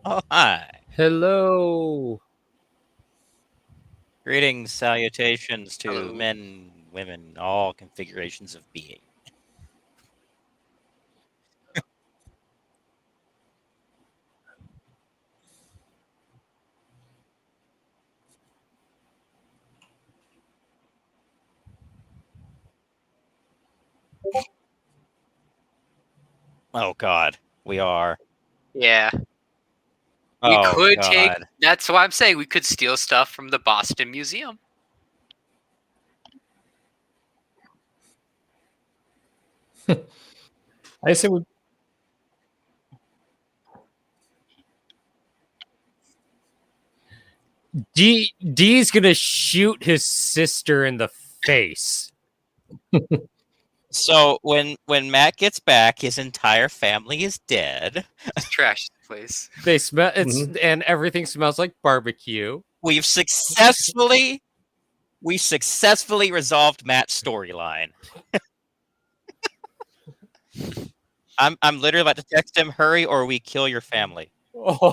Oh, hi. Hello. Greetings, salutations to Hello. men, women, all configurations of being. Oh, God. We are. Yeah. We Oh, could take. God. That's why I'm saying we could steal stuff from the Boston Museum. I say we. D's gonna shoot his sister in the face. So when Matt gets back, his entire family is dead. Trash this place. They smell and everything smells like barbecue. We've successfully resolved Matt's storyline. I'm literally about to text him, hurry or we kill your family. Oh,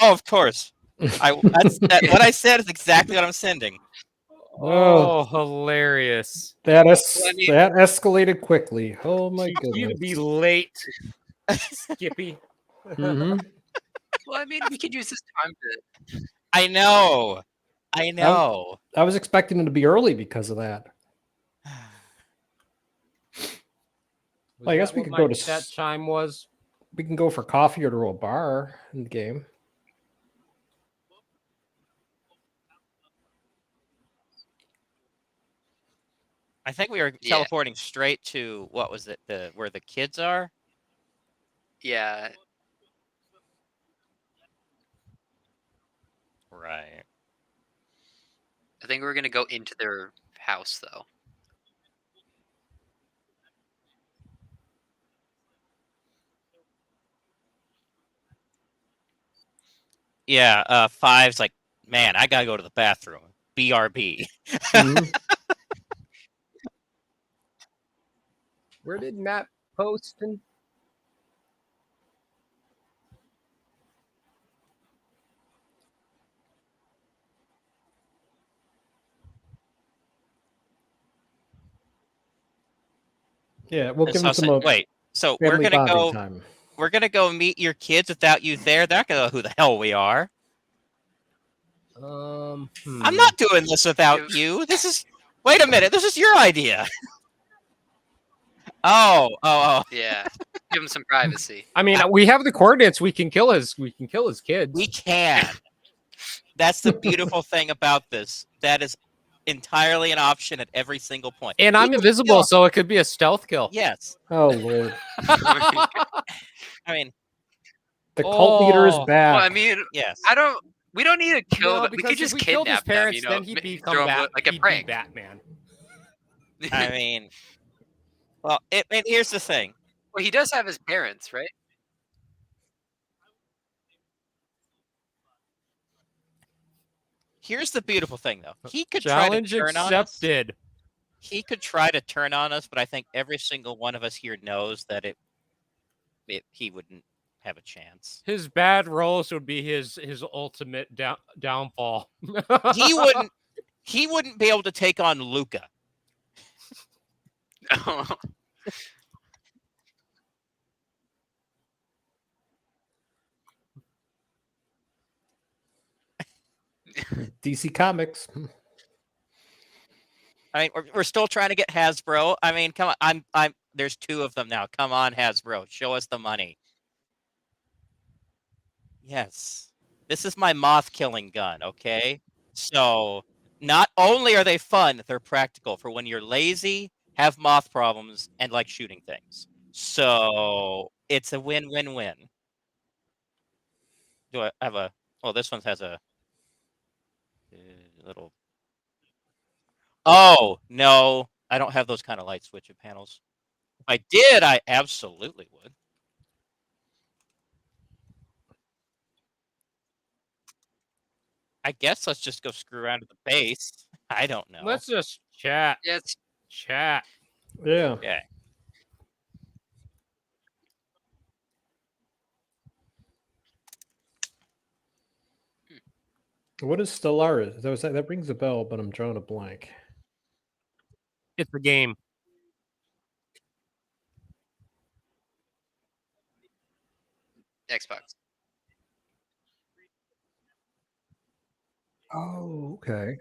Oh, of course. What I said is exactly what I'm sending. Hilarious. That Well, I mean- that escalated quickly. Oh my goodness. You'd be late, Skippy. Mhm. Well, I mean, we could use this time to. I know. I know. I was expecting it to be early because of that. I guess we could go to that chime was. we can go for coffee or to a bar in the game. I think we were Yeah. teleporting straight to what was it? Where the kids are? Yeah. Right. I think we're gonna go into their house though. Yeah, Five's like, man, I gotta go to the bathroom. BRB. Mhm. Where did Matt post? Yeah, we'll give him some Wait, so family bonding time. we're gonna go meet your kids without you there. They're not gonna know who the hell we are. I'm not doing this without you. Wait a minute. This is your idea. Oh. Yeah. Give him some privacy. I mean, we have the coordinates. We can kill his kids. We can. That's the beautiful thing about this. That is entirely an option at every single point. And I'm invisible, so it could be a stealth kill. Yes. Oh Lord, I mean, the cult leader is Oh. back. Well, I mean, yes. we don't need to kill them. We because could just if we killed his kidnap them, parents, you know, then he'd become throw him like a he'd be prank. Batman. I mean, well, here's the thing. Well, he does have his parents, right? Here's the beautiful thing, though. He could Challenge try to turn on us. accepted. He could try to turn on us, but I think every single one of us here knows that he wouldn't have a chance. His bad rolls would be his ultimate downfall. He wouldn't be able to take on Luca. DC Comics. I mean, we're still trying to get Hasbro. I mean, come on. There's two of them now. Come on, Hasbro. Show us the money. Yes. This is my moth killing gun, okay? So, not only are they fun, they're practical for when you're lazy, have moth problems, and like shooting things. So, it's a win-win-win. Do I have a... Well, this one has a little... Oh, no. I don't have those kind of light switching panels. If I did, I absolutely would. I guess let's just go screw around at the base. I don't know. Let's just chat. Yeah, it's Chat. Yeah. Yeah. What is Stellaris? That rings a bell, but I'm drawing a blank. It's a game. Xbox. Oh, okay.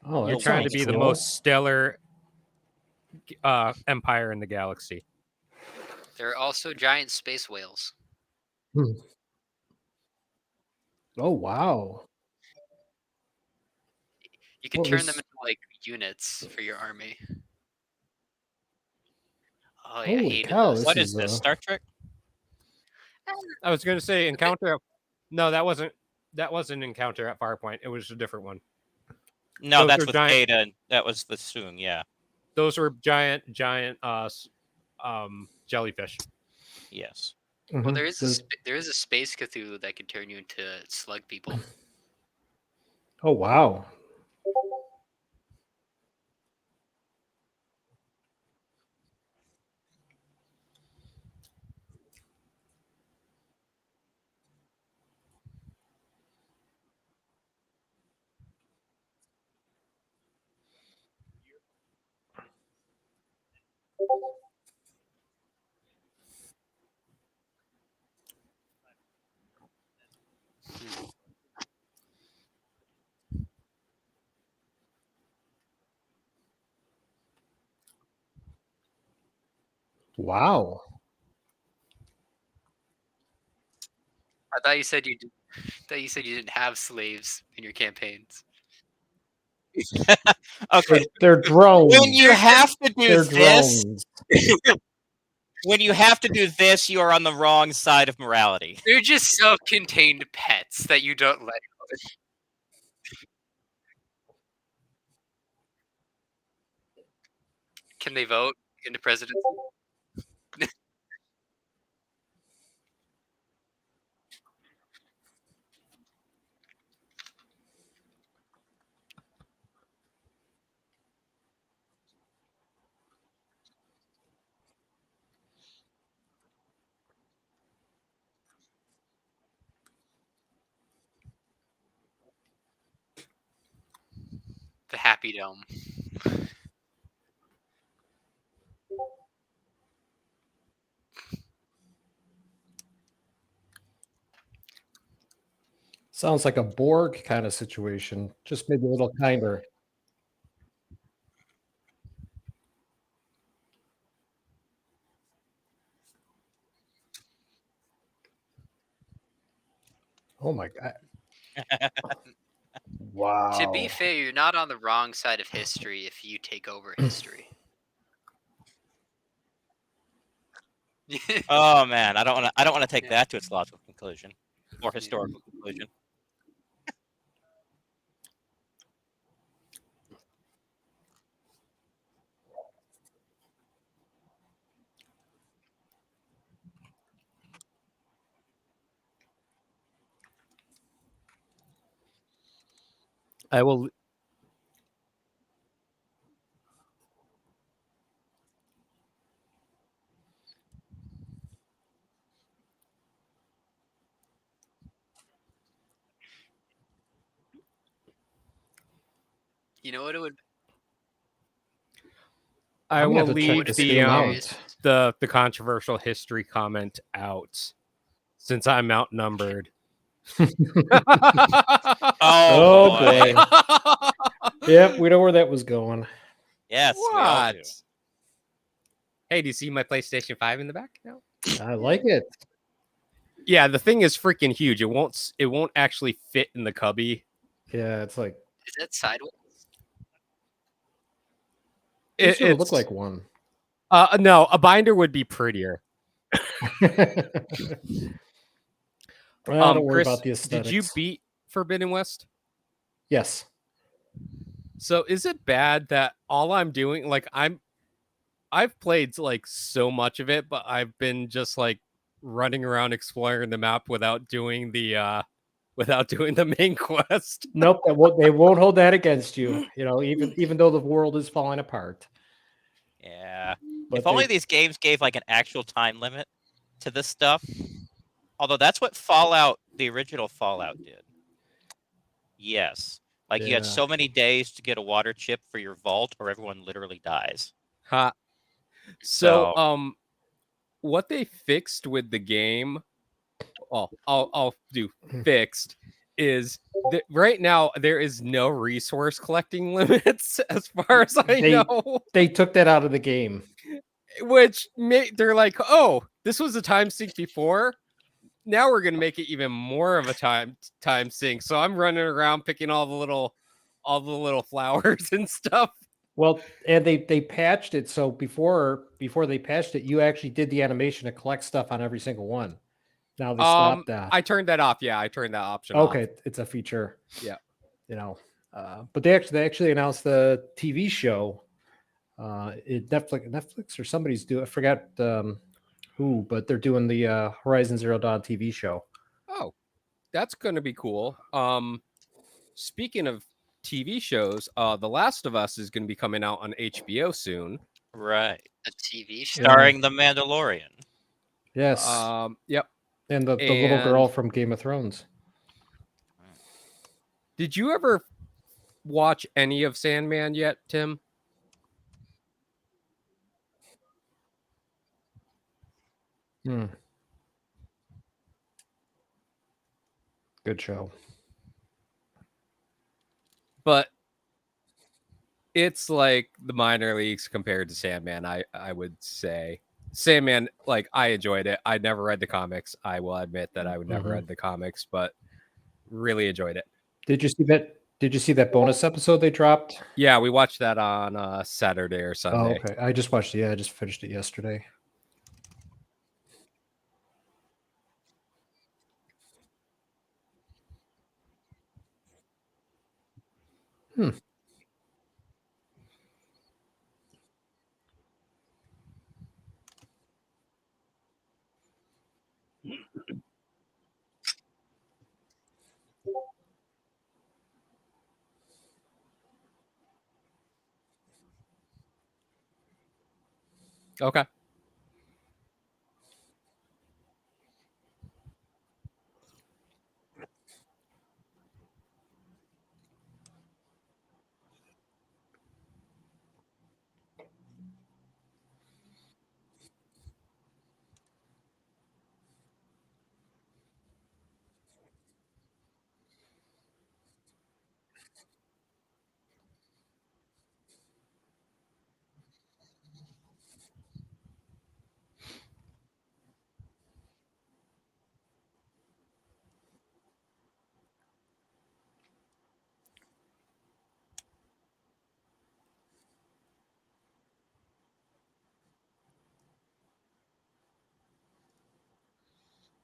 Oh, You're that trying to sounds be the cool. most stellar empire in the galaxy. There are also giant space whales. Oh wow. You can What turn was- them into like units for your army. Oh, yeah, I Holy hated cow, those. What is this? Star Trek? I was going to say Encounter. No, that wasn't Encounter at Farpoint. It was a different one. No, Those that's are with giant- Data. That was the Soong, yeah. Those were giant jellyfish. Yes. Well, Mhm. there is a space Cthulhu that can turn you into slug people. Oh wow. Wow. I thought you said you didn't have slaves in your campaigns. Okay. They're drones. When you have to do They're this, drones. when you have to do this, you are on the wrong side of morality. They're just self-contained pets that you don't let go. Can they vote? into presidency. The Happy Dome. Sounds like a Borg kind of situation, just maybe a little kinder. Oh my god! Wow. To be fair, you're not on the wrong side of history if you take over history. Oh man, I don't want to take that to its logical conclusion or historical conclusion. I will. You know what it would? I I'm gonna will have to check leave this the game hilarious. out. the controversial history comment out since I'm outnumbered. Oh, Oh, boy. Yep, we know where that was going. Yes, we all do. What? Hey, do you see my PlayStation 5 in the back now? I like it. Yeah, the thing is freaking huge. It won't actually fit in the cubby. Yeah, it's like Is that sideways? it sort of It's look like one. no, a binder would be prettier. Well, don't worry Chris, about the did you aesthetics. beat Forbidden West? Yes. So is it bad that all I'm doing, like I've played like so much of it, but I've been just like running around exploring the map without doing the main quest. Nope, they won't hold that against you. You know, even though the world is falling apart. Yeah. But If only they, these games gave like an actual time limit to this stuff. Although that's what Fallout, the original Fallout did. Yes. Like you had Yeah. so many days to get a water chip for your vault or everyone literally dies. Ha. So what they fixed with the game, well, I'll do fixed is that right now there is no resource collecting limits as far as I know. they took that out of the game. Which they're like, oh, this was a time sink before. Now we're gonna make it even more of a time sink. So I'm running around picking all the little flowers and stuff. Well, and they patched it so before they patched it, you actually did the animation to collect stuff on every single one. Now they stopped that. I turned that off. Yeah, I turned that option off. Okay, it's a feature. Yeah. You know, but they actually announced the TV show. Netflix or somebody's doing. I forgot who, but they're doing the Horizon Zero Dawn TV show. Oh, that's gonna be cool. Speaking of TV shows, The Last of Us is gonna be coming out on HBO soon. Right. A TV show? Starring the Mandalorian. Yes. Yep. And the little girl from Game of Thrones. Did you ever watch any of Sandman yet, Tim? Good show. But it's like the minor leagues compared to Sandman, I would say. Sandman, like, I enjoyed it. I never read the comics. I will admit that I would never read the comics, but really enjoyed it. Did you see that? Did you see that bonus episode they dropped? Yeah, we watched that on Saturday or Sunday. Oh, okay. I just watched it. Yeah, I just finished it yesterday. Okay.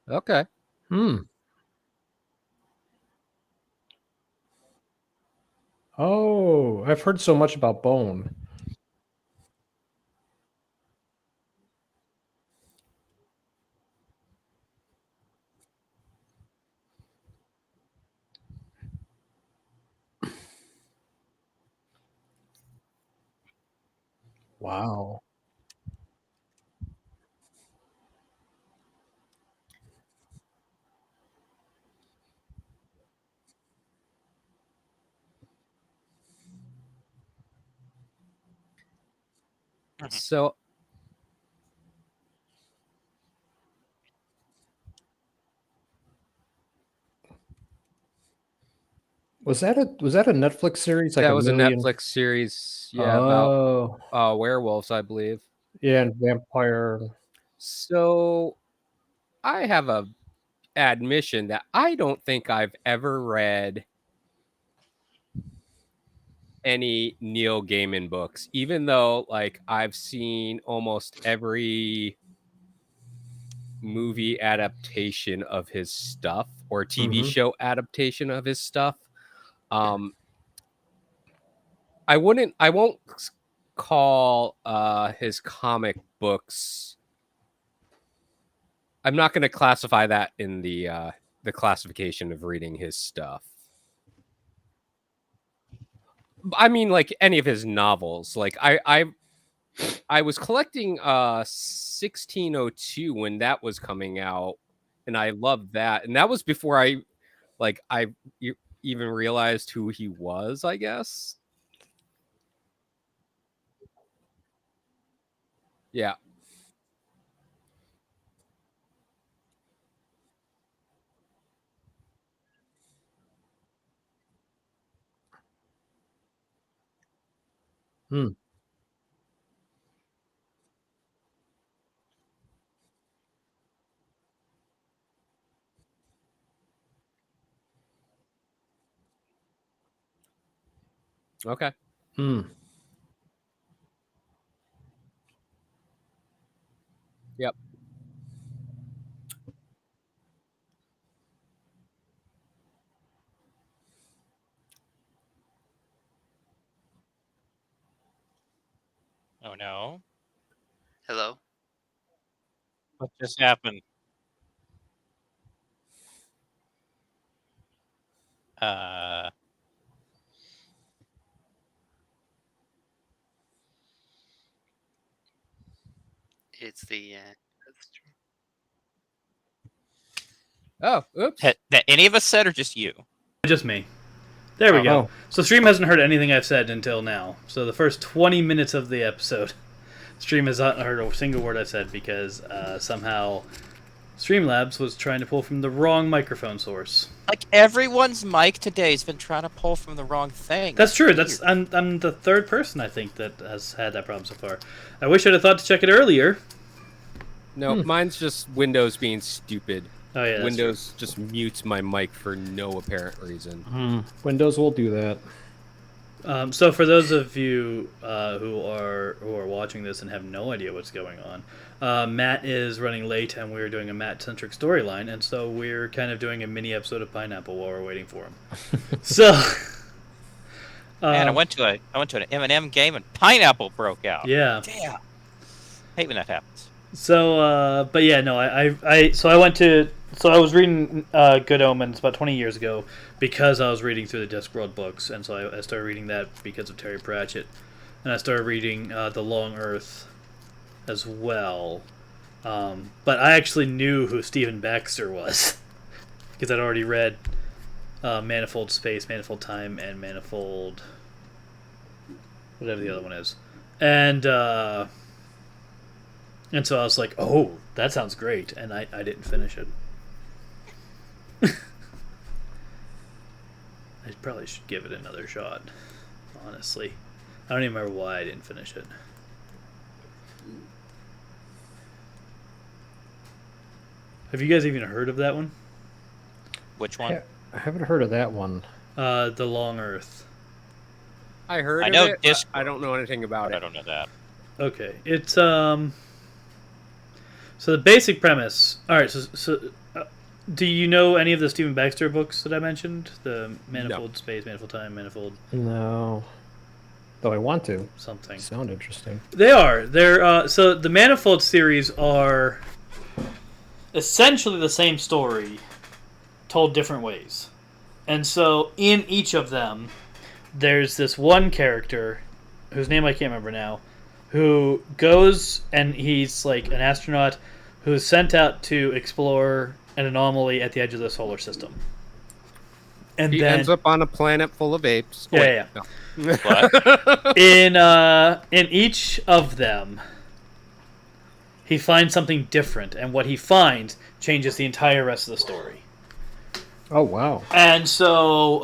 Okay. Oh, I've heard so much about Bone. Wow. So Was that a Netflix series? Like that a was a million? Netflix series, about Oh, werewolves, I believe. yeah, and vampire. So I have a admission that I don't think I've ever read any Neil Gaiman books, even though like I've seen almost every movie adaptation of his stuff or TV show adaptation of his stuff. Um, I won't call his comic books. I'm not going to classify that in the classification of reading his stuff. I mean, like any of his novels. Like I was collecting 1602 when that was coming out, and I loved that. And that was before I even realized who he was, I guess. Yeah. Hmm. Okay. Hmm. Yep. Oh no. Hello. What just happened? Uh It's the Oh, oops. that any of us said or just you? Just me. There we go. Oh. So stream hasn't heard anything I've said until now. So the first 20 minutes of the episode, stream has not heard a single word I've said because somehow Streamlabs was trying to pull from the wrong microphone source. Like everyone's mic today's been trying to pull from the wrong thing. That's true. That's I'm the third person I think that has had that problem so far. I wish I'd have thought to check it earlier. No, mine's just Windows being stupid. Oh yeah, that's Windows just mutes my mic for no apparent reason. Windows will do that. So for those of you who are watching this and have no idea what's going on, Matt is running late, and we're doing a Matt-centric storyline, and so we're kind of doing a mini episode of Pineapple while we're waiting for him. So, Man, I went to an M&M game and Pineapple broke out. yeah. Damn. Hate when that happens. So, but yeah, no, I was reading Good Omens about 20 years ago because I was reading through the Discworld books, and so I started reading that because of Terry Pratchett, and I started reading The Long Earth as well. But I actually knew who Stephen Baxter was because I'd already read Manifold Space, Manifold Time, and Manifold whatever the other one is, and so I was like, oh, that sounds great, and I didn't finish it. I probably should give it another shot, honestly. I don't even remember why I didn't finish it. Have you guys even heard of that one? Which one? I haven't heard of that one. The Long Earth. I heard I of know it, but Disc- I don't know anything about I it. don't know that. Okay, it's so the basic premise. All right, so do you know any of the Stephen Baxter books that I mentioned? The Manifold Space, Manifold Time, Manifold No. Though I want to. something. Sound interesting. They are. They're so the Manifold series are essentially the same story told different ways. And so in each of them there's this one character whose name I can't remember now, who goes and he's like an astronaut who's sent out to explore an anomaly at the edge of the solar system. And He then ends up on a planet full of apes. Oh, Yeah, wait, yeah. What? in each of them he finds something different, and what he finds changes the entire rest of the story. Oh wow. And so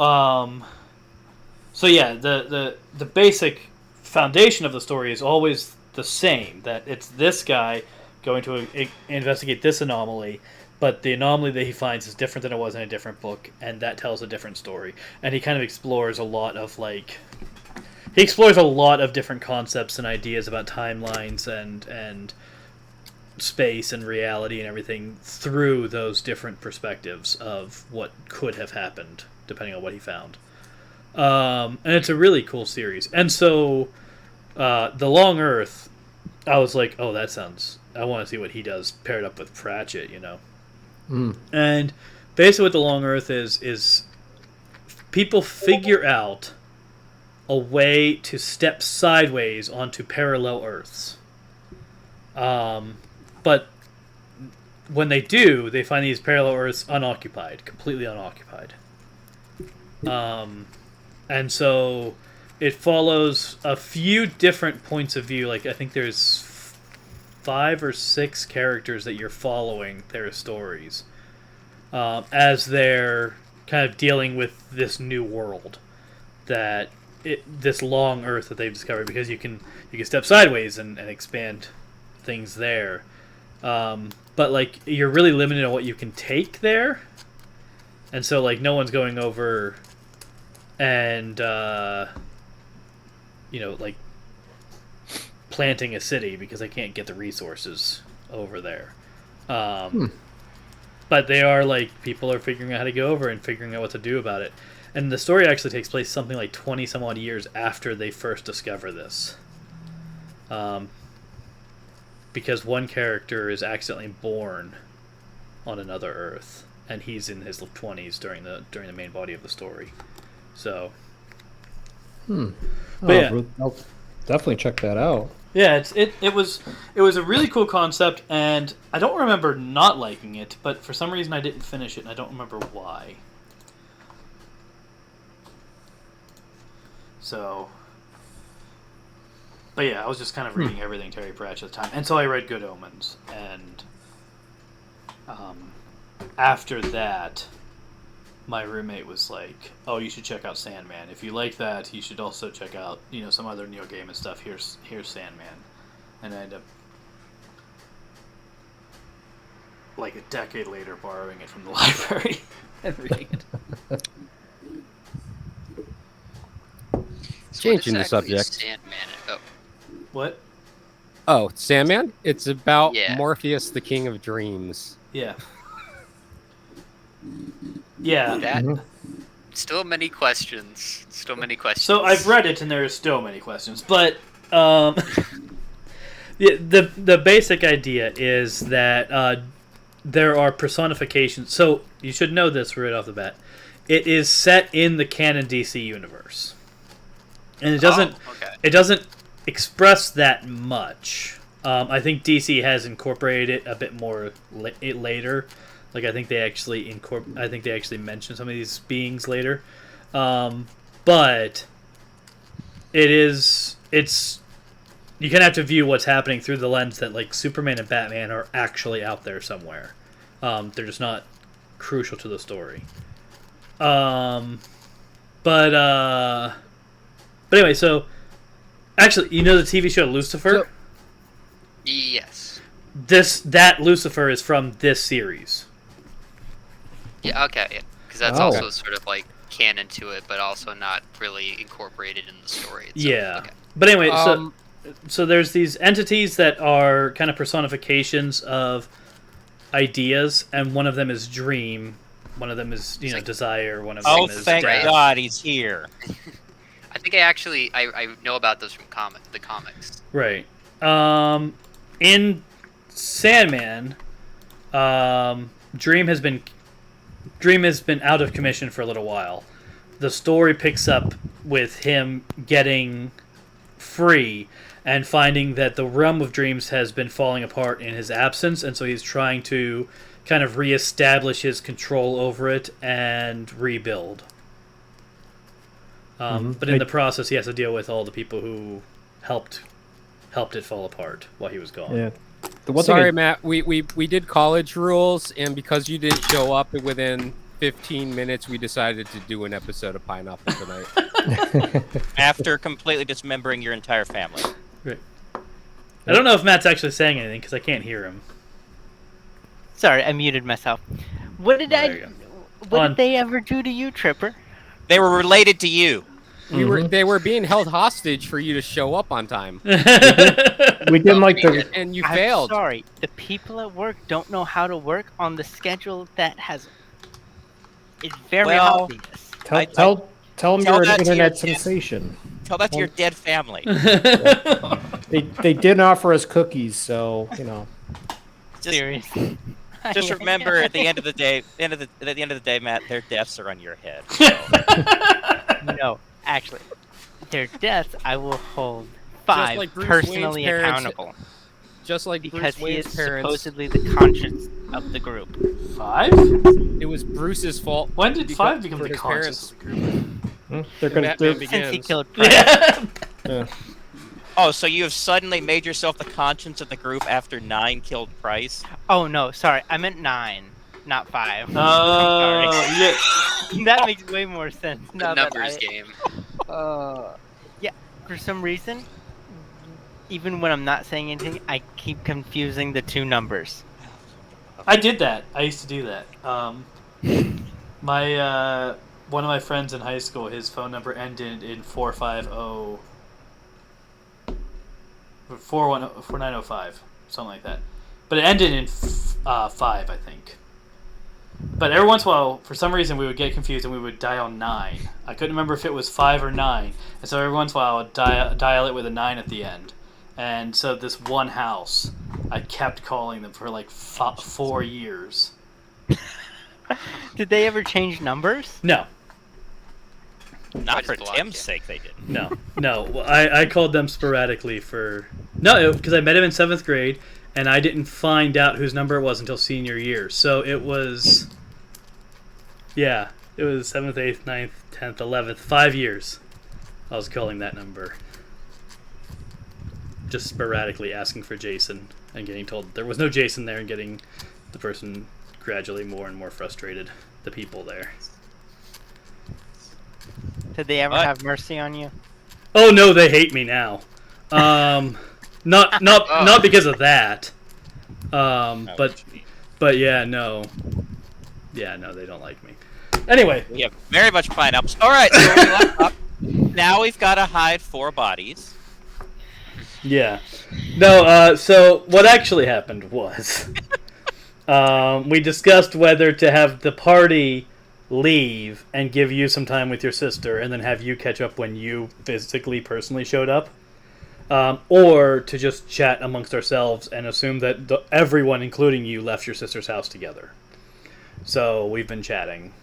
yeah, the basic foundation of the story is always the same, that it's this guy going to investigate this anomaly, but the anomaly that he finds is different than it was in a different book, and that tells a different story. And he kind of explores a lot of different concepts and ideas about timelines and space and reality and everything through those different perspectives of what could have happened depending on what he found. And it's a really cool series. And so The Long Earth, I was like, oh, I want to see what he does paired up with Pratchett, you know. And basically what The Long Earth is people figure out a way to step sideways onto parallel Earths. But when they do, they find these parallel Earths unoccupied, completely unoccupied. And so it follows a few different points of view. Like, I think there's 5 or 6 characters that you're following their stories as they're kind of dealing with this new world, this long Earth that they've discovered, because you can step sideways and expand things there. But like, you're really limited on what you can take there, and so like no one's going over and like planting a city because they can't get the resources over there. But they are like, people are figuring out how to go over and figuring out what to do about it. And the story actually takes place something like 20 some odd years after they first discover this. Because one character is accidentally born on another Earth, and he's in his 20s during the main body of the story. So, I'll definitely check that out. Yeah, it was a really cool concept, and I don't remember not liking it, but for some reason I didn't finish it, and I don't remember why. So, but yeah, I was just kind of reading everything Terry Pratchett at the time, and so I read Good Omens, and after that, my roommate was like, "Oh, you should check out Sandman. If you like that, you should also check out some other Neil Gaiman stuff. Here's Sandman," and I ended up like a decade later borrowing it from the library and reading it. So Changing what the subject. Sandman. Oh, What? Oh, Sandman? It's about Yeah. Morpheus, the King of Dreams. Yeah. Yeah. that. Still many questions. Still many questions. So I've read it, and there are still many questions, but the basic idea is that there are personifications. So you should know this right off the bat. It is set in the canon DC universe, and it doesn't okay. it doesn't express that much I think DC has incorporated it a bit more later. Like I think they actually mention some of these beings later. But it's you kind of have to view what's happening through the lens that like Superman and Batman are actually out there somewhere. They're just not crucial to the story. But anyway, so actually, you know the TV show Lucifer? Yes. That Lucifer is from this series. Yeah, okay. Because that's also sort of like canon to it, but also not really incorporated in the story itself. Yeah. Okay. But anyway, so there's these entities that are kind of personifications of ideas, and one of them is dream, one of them is desire, one of them is thank death. God he's here. I think I know about those from the comics. Right. In Sandman, Dream has been out of commission for a little while. The story picks up with him getting free and finding that the realm of dreams has been falling apart in his absence, and so he's trying to kind of reestablish his control over it and rebuild. But in the process, he has to deal with all the people who helped it fall apart while he was gone. Yeah. Sorry, Matt. We did college rules, and because you didn't show up within 15 minutes, we decided to do an episode of Pineapple tonight. After completely dismembering your entire family. Right. I don't know if Matt's actually saying anything because I can't hear him. Sorry, I muted myself. What did What did they ever do to you, Tripper? They were related to you. They were being held hostage for you to show up on time. We didn't like the... And you I'm failed. sorry, the people at work don't know how to work on the schedule that has... It's very obvious. Tell them you're an that to your internet kids. sensation. Tell that to your dead family. They didn't offer us cookies, so, Seriously. Just remember, at the end of the day, Matt, their deaths are on your head. So. No, actually, their deaths I will hold 5 like Bruce personally Wayne's parents- accountable. Just like Because Bruce he Wayne's is parents. supposedly the conscience of the group. 5? It was Bruce's fault. When did because- 5 become for the his conscious? they're going Batman to... Since he Begins. killed Price. Yeah. Oh, so you have suddenly made yourself the conscience of the group after 9 killed Price? Oh no, sorry, I meant 9, not 5. Yeah. That makes way more sense. The now numbers that game. Yeah, for some reason, even when I'm not saying anything, I keep confusing the 2 numbers. I did that. I used to do that. My one of my friends in high school, his phone number ended in 450. 4905, something like that. But it ended in 5, I think. But every once in a while, for some reason, we would get confused and we would dial 9. I couldn't remember if it was 5 or 9. And so every once in a while, I would dial it with a 9 at the end. And so this one house, I kept calling them for like 4 years. Did they ever change numbers? No. Not for blocked Tim's you. sake, they didn't. No. I called them sporadically for... No, because I met him in 7th grade, and I didn't find out whose number it was until senior year. So it was... Yeah, it was 7th, 8th, 9th, 10th, 11th. 5 years I was calling that number. Just sporadically asking for Jason and getting told there was no Jason there and getting the person gradually more and more frustrated. The people there. Did they ever What? have mercy on you? Oh no, they hate me now. Not because of that. But yeah, no. Yeah, no, they don't like me. Anyway, We have very much pineapples. All right, so we left up. Now we've got to hide 4 bodies. yeah. No, so what actually happened was we discussed whether to have the party leave and give you some time with your sister and then have you catch up when you physically, personally showed up. Or to just chat amongst ourselves and assume that everyone, including you, left your sister's house together. So we've been chatting.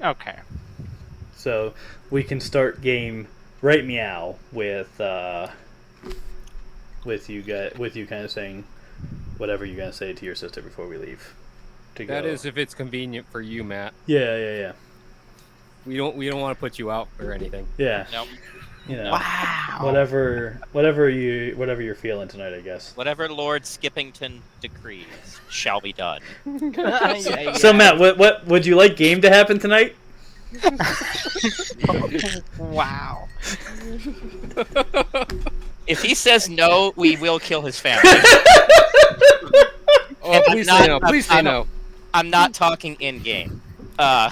Okay. So we can start game right meow with with you kind of saying whatever you're gonna say to your sister before we leave. That is if it's convenient for you, Matt. Yeah. We don't want to put you out or anything. Yeah. Nope. You know, Wow. whatever you're feeling tonight, I guess. Whatever Lord Skippington decrees shall be done. So Matt, what would you like game to happen tonight? Wow. If he says no, we will kill his family. Oh, please say no. Please say no. I'm not talking in game. Oh,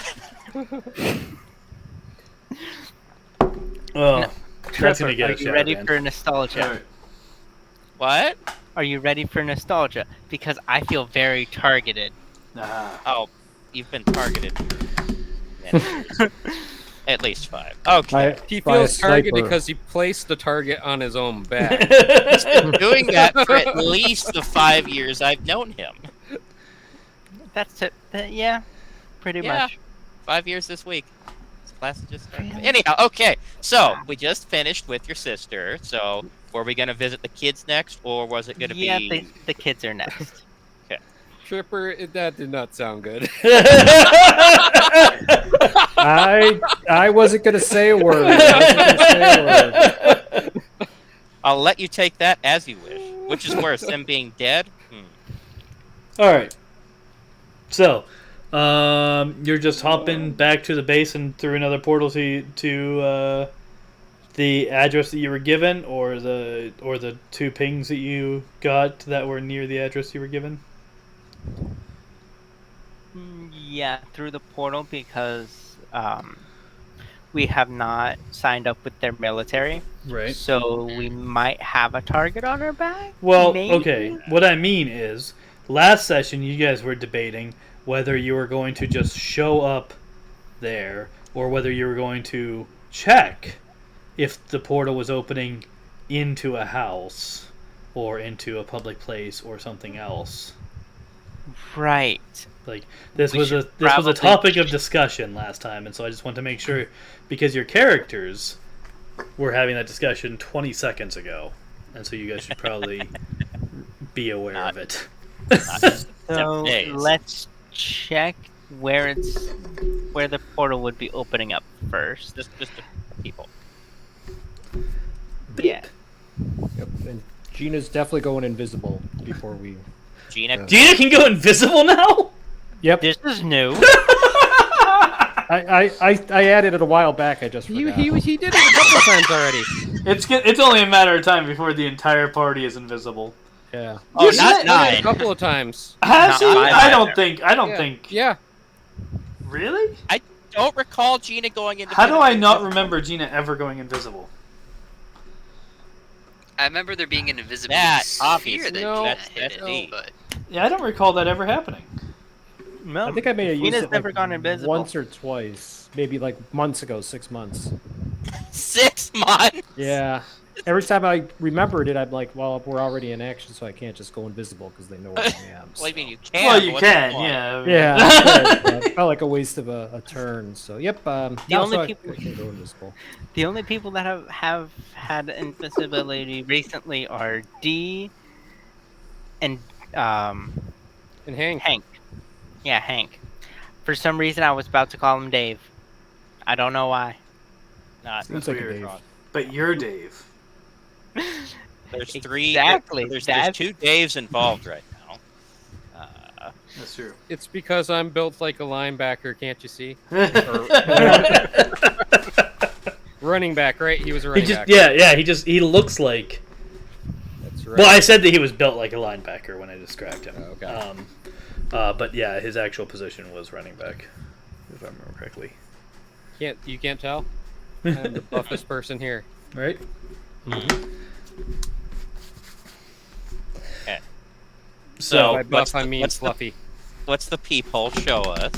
that's Trevor, gonna get are us you out, ready man. for nostalgia? What? Are you ready for nostalgia? Because I feel very targeted. Oh, you've been targeted. At least 5. Okay. He By a feels targeted sniper. because he placed the target on his own back. He's been doing that for at least the 5 years I've known him. That's it. Yeah, pretty Yeah. much. 5 years this week. This class just started. Anyhow, okay. So, we just finished with your sister. So, were we going to visit the kids next, or was it going to Yeah, be... the kids are next. Tripper, that did not sound good. I wasn't gonna say a word. I'll let you take that as you wish. Which is worse, them being dead? All right. So, you're just hopping back to the base and through another portal to the address that you were given, or the 2 pings that you got that were near the address you were given. Yeah, through the portal because we have not signed up with their military. Right. So we might have a target on our back. Well, maybe? okay. What I mean is, last session you guys were debating whether you were going to just show up there or whether you were going to check if the portal was opening into a house or into a public place or something else. Right. Like this We was should a probably- topic of discussion last time, and so I just want to make sure because your characters were having that discussion 20 seconds ago, and so you guys should probably be aware of it. So days. let's check where the portal would be opening up first. Just the people. Yeah. Yep. And Gina's definitely going invisible before we. Gina, Gina can go invisible now. Yep. This is new. I added it a while back. I just forgot. He did it a couple times already. It's only a matter of time before the entire party is invisible. Yeah. oh, You not said- A 9. couple of times. Has Not he? mine I don't either. think. I don't think. Yeah. Really? Don't recall Gina going into. How do I not remember Gina ever going invisible? I remember there being an invisible That, sphere obviously. that No, Gina that's hit it, deep. but Yeah, I don't recall that ever happening. No, I think I may have used Gina's it never like gone invisible. once or twice, maybe like months ago, 6 months. 6 months. Yeah. Every time I remembered it, I'm like, well, we're already in action, so I can't just go invisible because they know where I am. Well, I so. mean, you can. Well, you What's the can. point? Yeah. Yeah, but it felt like a waste of a turn. So, yep. The no, only so people- I can go invisible. The only people that have had invisibility recently are Dee and And Hank. Hank. Yeah, Hank. For some reason, I was about to call him Dave. I don't know why. Not Seems like a weird. Dave. But you're Dave. There's 3. Exactly, There's that's- 2 Daves involved right now. That's true. It's because I'm built like a linebacker, can't you see? Running back, right? He was a He running just back. yeah. He looks like. That's right. Well, I said that he was built like a linebacker when I described him. Oh, okay. But yeah, his actual position was running back, if I remember correctly. You can't tell? I'm the buffest person here. Right? Okay. So, By what's buff, I the- mean what's the- fluffy. What's the peephole show us?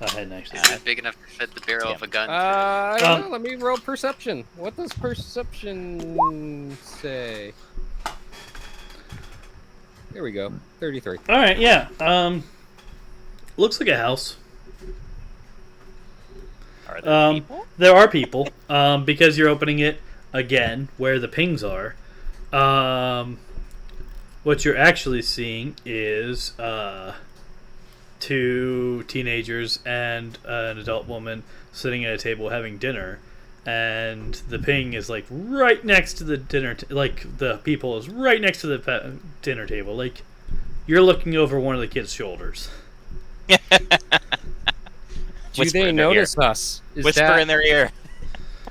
I hadn't actually. is it big enough to fit the barrel of a gun? I don't Um, know. Let me roll perception. What does perception say? Here we go. 33. All right, yeah. Looks like a house. Are there people? There are people because you're opening it again where the pings are. What you're actually seeing is 2 teenagers and an adult woman sitting at a table having dinner, and the ping is like right next to the dinner, like the people is right next to the dinner table. Like you're looking over one of the kids' shoulders. Do they notice us? Whisper in their ear.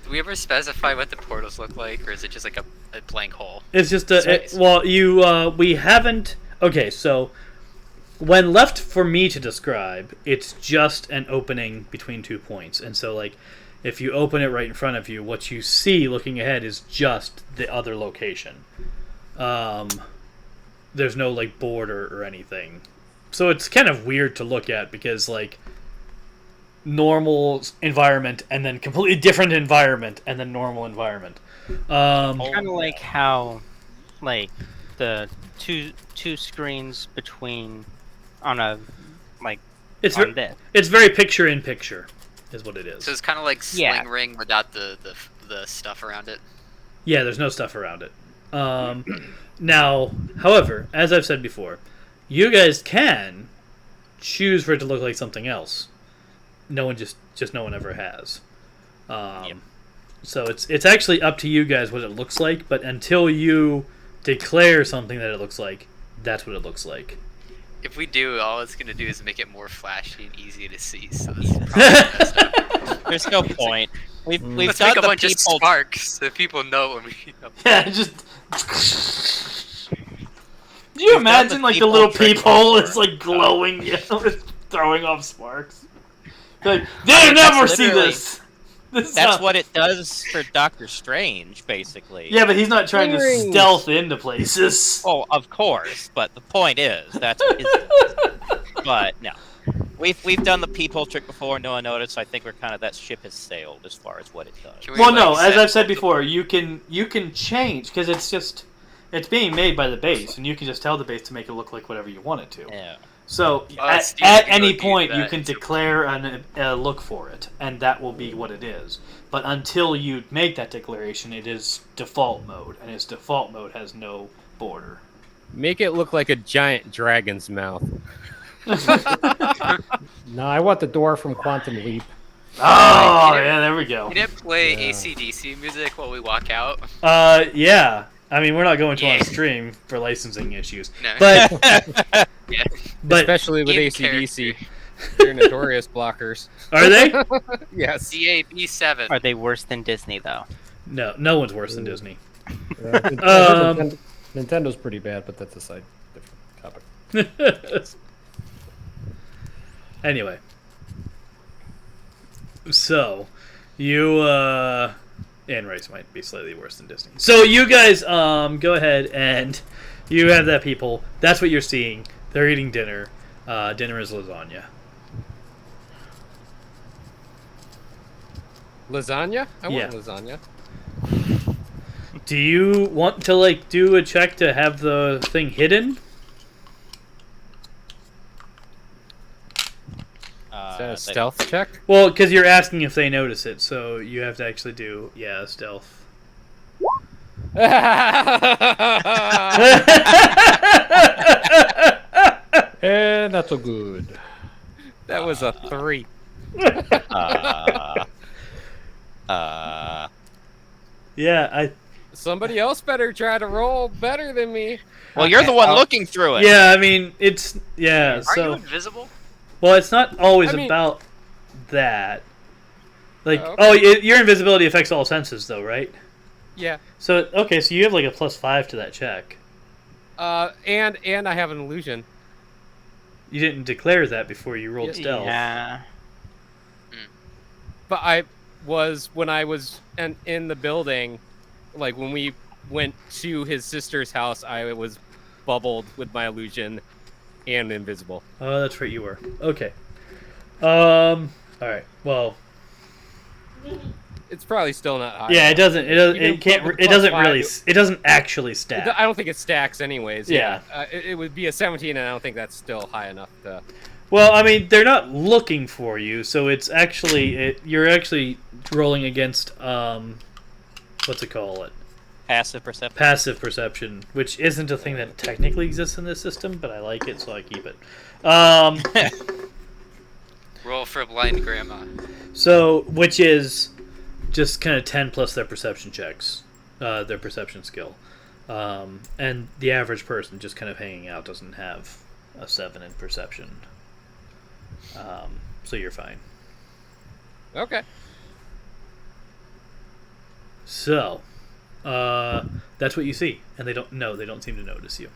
Do we ever specify what the portals look like, or is it just like a blank hole? It's just we haven't. Okay, so when left for me to describe, it's just an opening between 2 points, and so like if you open it right in front of you, what you see looking ahead is just the other location. There's no like border or anything, so it's kind of weird to look at because like normal environment and then completely different environment and then normal environment. Kind of like how, like the two screens between on a like it's on this. It's very picture in picture, is what it is. So it's kind of like Sling Ring without the stuff around it. Yeah, there's no stuff around it. Now, however, as I've said before, you guys can choose for it to look like something else. No one just no one ever has. So it's actually up to you guys what it looks like, but until you declare something that it looks like, that's what it looks like. If we do, all it's going to do is make it more flashy and easy to see. So this is probably messed up. There's no point. We've Let's done make a the bunch of people. sparks so people know when we. Yeah, just. Do you imagine like the little peephole is like glowing, it's throwing off sparks? Like they'll never see this. That's what it does for Doctor Strange, basically. Yeah, but he's not trying to stealth into places. Oh, of course, but the point is that's what his does. But no, we've done the peephole trick before. No one noticed. I think we're kind of that ship has sailed as far as what it does. Well, no, as I've said before, you can change because it's being made by the base, and you can just tell the base to make it look like whatever you want it to. Yeah. So at any point, you can declare a look for it, and that will be what it is. But until you make that declaration, it is default mode, and its default mode has no border. Make it look like a giant dragon's mouth. No, I want the door from Quantum Leap. Oh, yeah, there we go. Can it play AC/DC music while we walk out? Yeah. I mean, we're not going to on stream for licensing issues. No. But, yeah. But especially with AC/DC. They're notorious blockers. Are they? Yes. DAB7. Are they worse than Disney though? No, no one's worse than Disney. Nintendo's pretty bad, but that's a different topic. Anyway. So, you, and Rice might be slightly worse than Disney. So you guys, go ahead and you have that people. That's what you're seeing. They're eating dinner. Dinner is lasagna. Lasagna? I want lasagna. Do you want to, like, do a check to have the thing hidden? Is that a stealth check? Well, because you're asking if they notice it, so you have to actually do, stealth. And not so good. That was a 3. Yeah, Somebody else better try to roll better than me. Well, you're the one looking through it. Yeah, I mean, it's... Yeah, Are you invisible? Well, it's not always about that. Like, okay. Your invisibility affects all senses, though, right? Yeah. So, okay, so you have like a +5 to that check. And I have an illusion. You didn't declare that before you rolled stealth. Yeah. But when I was in the building, like when we went to his sister's house, I was bubbled with my illusion and invisible. Oh, that's right, you were. Okay. All right. Well, it's probably still not high. Yeah, it doesn't actually stack. I don't think it stacks anyways. Yeah. It would be a 17, and I don't think that's still high enough to... Well, I mean, they're not looking for you, so it's actually... you're actually rolling against what's it called? Passive perception. Passive perception, which isn't a thing that technically exists in this system, but I like it, so I keep it. Roll for blind grandma. So, which is just kind of 10 plus their perception checks, their perception skill. And the average person just kind of hanging out doesn't have a 7 in perception. So you're fine. Okay. So, that's what you see, and they don't seem to notice you.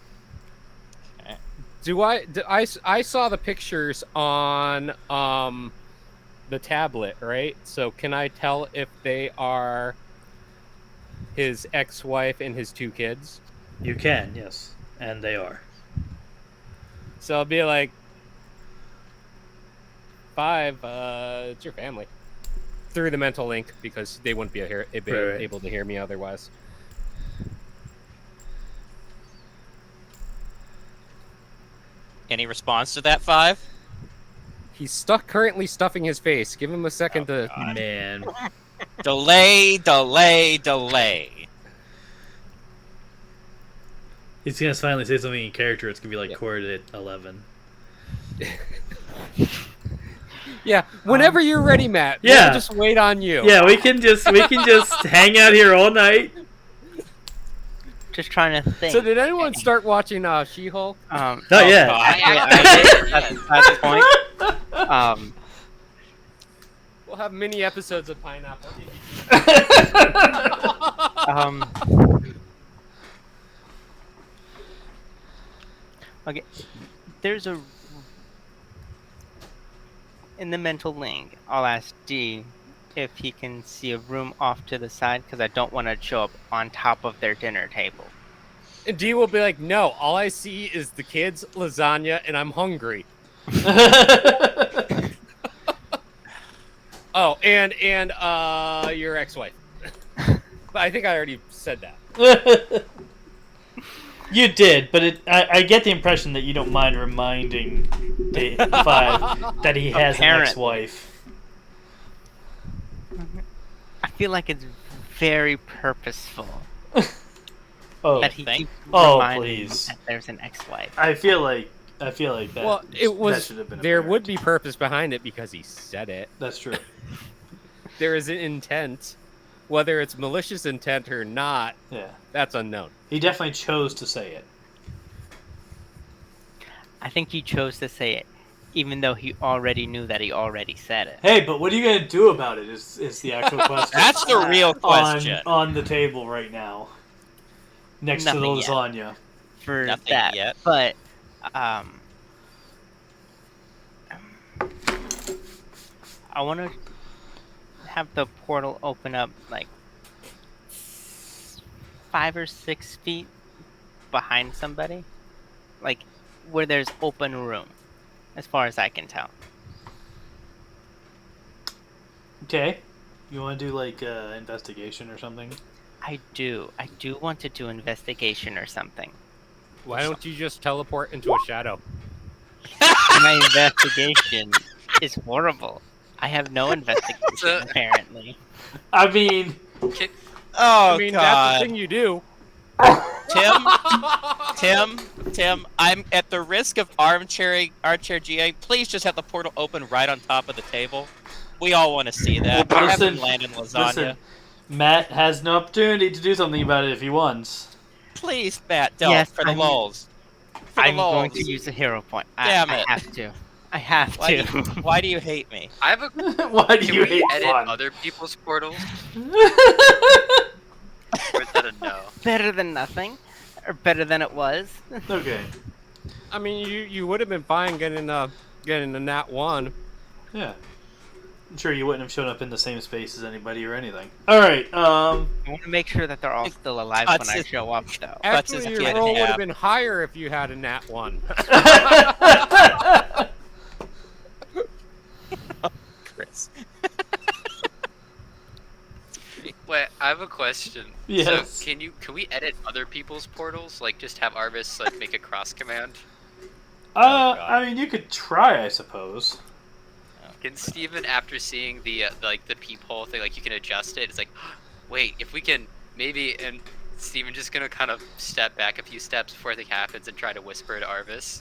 I saw the pictures on the tablet, right? So can I tell if they are his ex-wife and his 2 kids? You can, yes, and they are. So I'll be like, 5, it's your family. Through the mental link, because they wouldn't be able to hear me otherwise. Any response to that, 5? He's currently stuffing his face. Give him a second to... Man. Delay. He's gonna finally say something in character. It's gonna be like chord at 11. Yeah, whenever you're ready, Matt. Yeah. We'll just wait on you. Yeah, we can just hang out here all night. Just trying to think. So did anyone start watching She-Hulk? Not yet. I did. That's the point. We'll have mini episodes of Pineapple. Okay, there's a... In the mental link, I'll ask D if he can see a room off to the side, because I don't want to show up on top of their dinner table. And D will be like, no, all I see is the kids, lasagna, and I'm hungry. Oh, and your ex-wife. But I think I already said that. You did, but I get the impression that you don't mind reminding Dave 5 that he has an ex-wife. I feel like it's very purposeful. That he keeps reminding please. that there's an ex-wife. I feel like that. Well, it was. That should have been There apparent. would be purpose behind it because he said it. That's true. There is an intent, whether it's malicious intent or not. Yeah, that's unknown. He definitely chose to say it. I think he chose to say it, even though he already knew that he already said it. Hey, but what are you gonna do about it? Is the actual question? That's the real question. On the table right now, next to the lasagna. For Nothing that, yet. But I want to have the portal open up like 5 or 6 feet behind somebody, like where there's open room, as far as I can tell. Okay, you want to do like investigation or something? I do want to do investigation or something. Why don't you just teleport into a shadow? My investigation is horrible. I have no investigation, apparently. I mean, Oh, I mean, God. that's the thing you do. Tim, I'm at the risk of armchair GA. Please just have the portal open right on top of the table. We all want to see that. Well, Have him listen, land in lasagna. listen, Matt has an opportunity to do something about it if he wants. Please, Matt, don't, Yes, for the I'm- lulz. For the I'm going lulz. to use a hero point. Damn I it. have to. I have Why to. why do you hate me? I have a. Why do Can you we hate edit fun? other people's portals? Or is that a no? Better than nothing, or better than it was. Okay. I mean, you would have been fine getting a nat 1. Yeah. I'm sure you wouldn't have shown up in the same space as anybody or anything. All right. I want to make sure that they're all still alive when I Cuts show up, though. Cuts his Actually, kid your in roll would half. have been higher if you had a nat 1. Chris. Wait, I have a question. Yes. So can we edit other people's portals? Like just have Arvis like make a cross command? I mean, you could try, I suppose. Can Steven, after seeing the like the peephole thing, like you can adjust it? It's like, wait, if we can Maybe, and Steven just gonna kind of step back a few steps before anything happens and try to whisper to Arvis.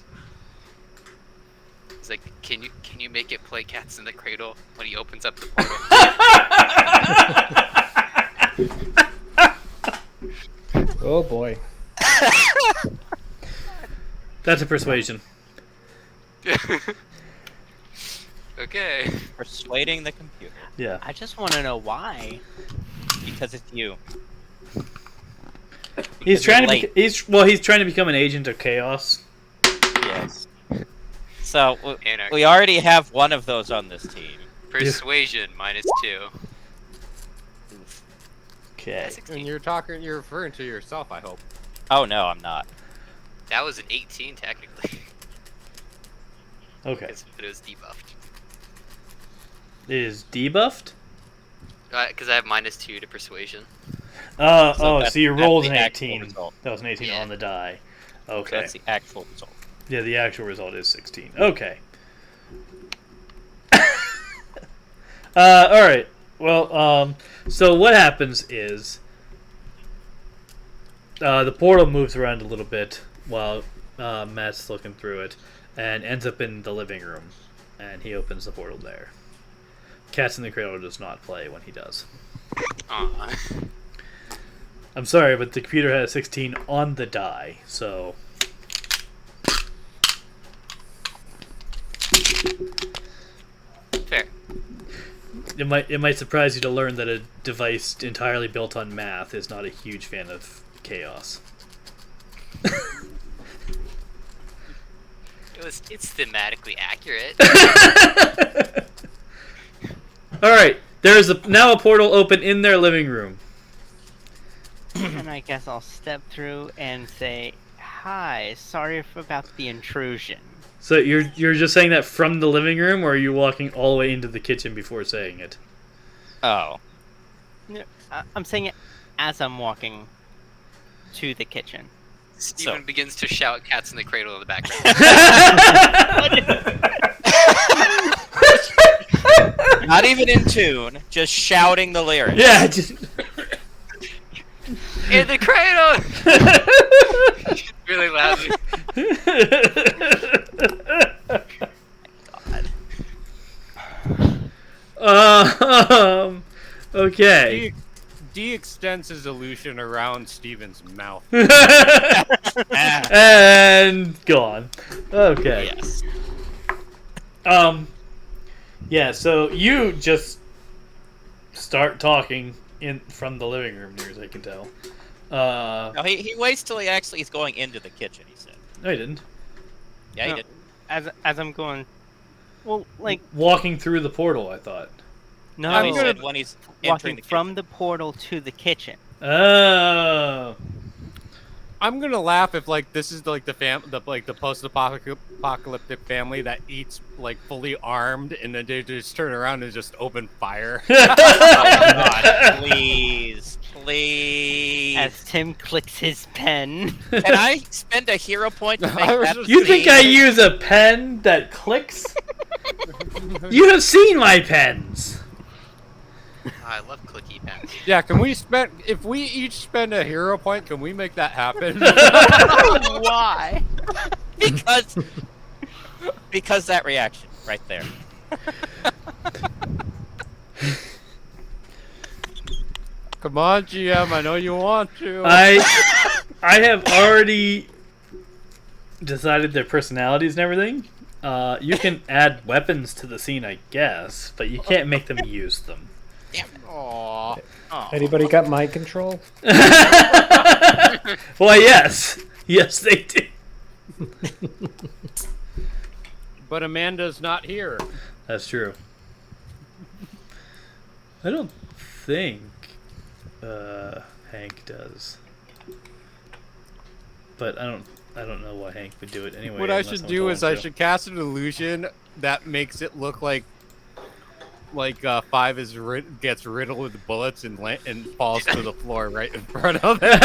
He's like, can you make it play Cats in the Cradle when he opens up the portal? Oh boy. That's a persuasion. Okay. Persuading the computer. Yeah. I just want to know why. Because it's you. He's Because trying you're to late. he's trying to become an agent of chaos. Yes. So, Anarchy. we already have one of those on this team. Persuasion -2. Okay. And you're referring to yourself, I hope. Oh no, I'm not. That was an 18 technically, Okay. but it was debuffed. It is debuffed? Because I have -2 to persuasion. So that's- you that's rolled the an actual 18. result. That was an 18 Yeah. on the die. So Okay. that's the actual result. Yeah, the actual result is 16. Okay. All right. Well, so what happens is the portal moves around a little bit while Matt's looking through it, and ends up in the living room, and he opens the portal there. Cats in the Cradle does not play when he does. Aw. I'm sorry, but the computer had a 16 on the die, so. Fair. It might surprise you to learn that a device entirely built on math is not a huge fan of chaos. It's thematically accurate. All right, there is now a portal open in their living room. And I guess I'll step through and say, "Hi, sorry about the intrusion." So you're just saying that from the living room, or are you walking all the way into the kitchen before saying it? Oh. No, I'm saying it as I'm walking to the kitchen. Steven begins to shout Cats in the Cradle in the background. Not even in tune, just shouting the lyrics. Yeah, just In the cradle! Really loudly. Okay. D extends his illusion around Steven's mouth. And gone. Okay. Yes. Yeah, so you just start talking from the living room, near as I can tell. No, he waits till he's going into the kitchen, he said. No, he didn't. Yeah, he No. did. As I'm going, well, like Walking through the portal, I thought. no, No, he said when he's entering walking the from kitchen. the portal to the kitchen. Oh. I'm gonna laugh if like this is like the post-apocalyptic family that eats like fully armed, and then they just turn around and just open fire. Oh, God, please. As Tim clicks his pen. Can I spend a hero point to make I was that just- You think I scene? use a pen that clicks? You have seen my pens. Oh, I love clicky pens. Yeah, if we each spend a hero point, can we make that happen? Why? because that reaction right there. Come on, GM, I know you want to. I have already decided their personalities and everything. You can add weapons to the scene, I guess, but you can't make them use them. Aw. Anybody got mind control? Why, yes. Yes, they do. But Amanda's not here. That's true. I don't think Hank does. But I don't know why Hank would do it anyway. What I unless should someone do told is him I to. should cast an illusion that makes it look like Five gets riddled with bullets and falls to the floor right in front of him.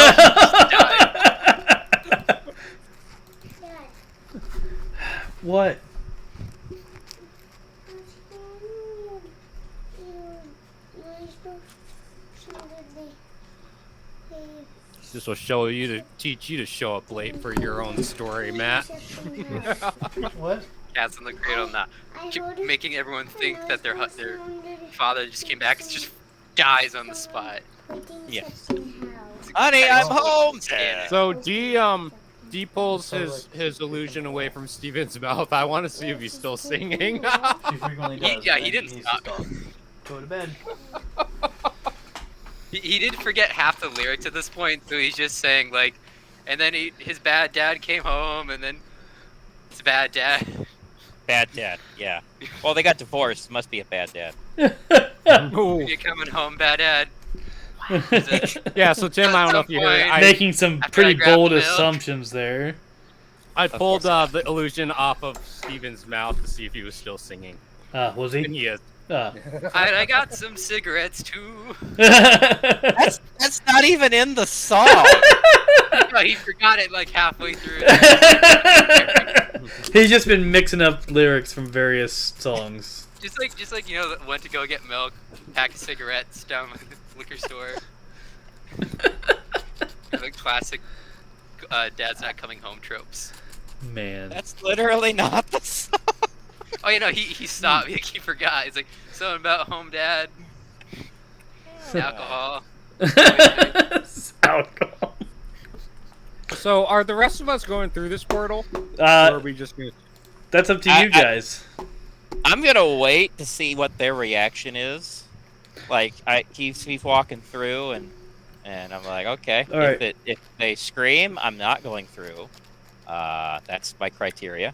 What? This will teach you to show up late for your own story, Matt. What? Cats in the cradle, not keep making everyone think that their father just came back. It just dies on the spot. Yes. Honey, I'm home. So D pulls his illusion away from Steven's mouth. I want to see if he's still singing. He frequently does. He didn't stop. Go to bed. He did forget half the lyrics at this point, so he's just saying like, and then his bad dad came home, and then his bad dad. Bad dad, yeah. Well, they got divorced. Must be a bad dad. You're coming home, bad dad. Yeah, so Tim, I don't know if you heard. Making some after I pretty grabbed bold the milk. assumptions there. I pulled the illusion off of Steven's mouth to see if he was still singing. Was he? And he is. I got some cigarettes too. That's not even in the song. No, he forgot it like halfway through. He's just been mixing up lyrics from various songs. Just like went to go get milk, pack of cigarettes down at the liquor store. The classic dad's not coming home tropes. Man. That's literally not the song. Oh, he stopped. He forgot. He's like, something about home dad. Alcohol. Alcohol. So, are the rest of us going through this portal? Or are we just going to... That's up to you guys. I'm gonna wait to see what their reaction is. Like, he's walking through, and I'm like, okay. All right. If they scream, I'm not going through. That's my criteria.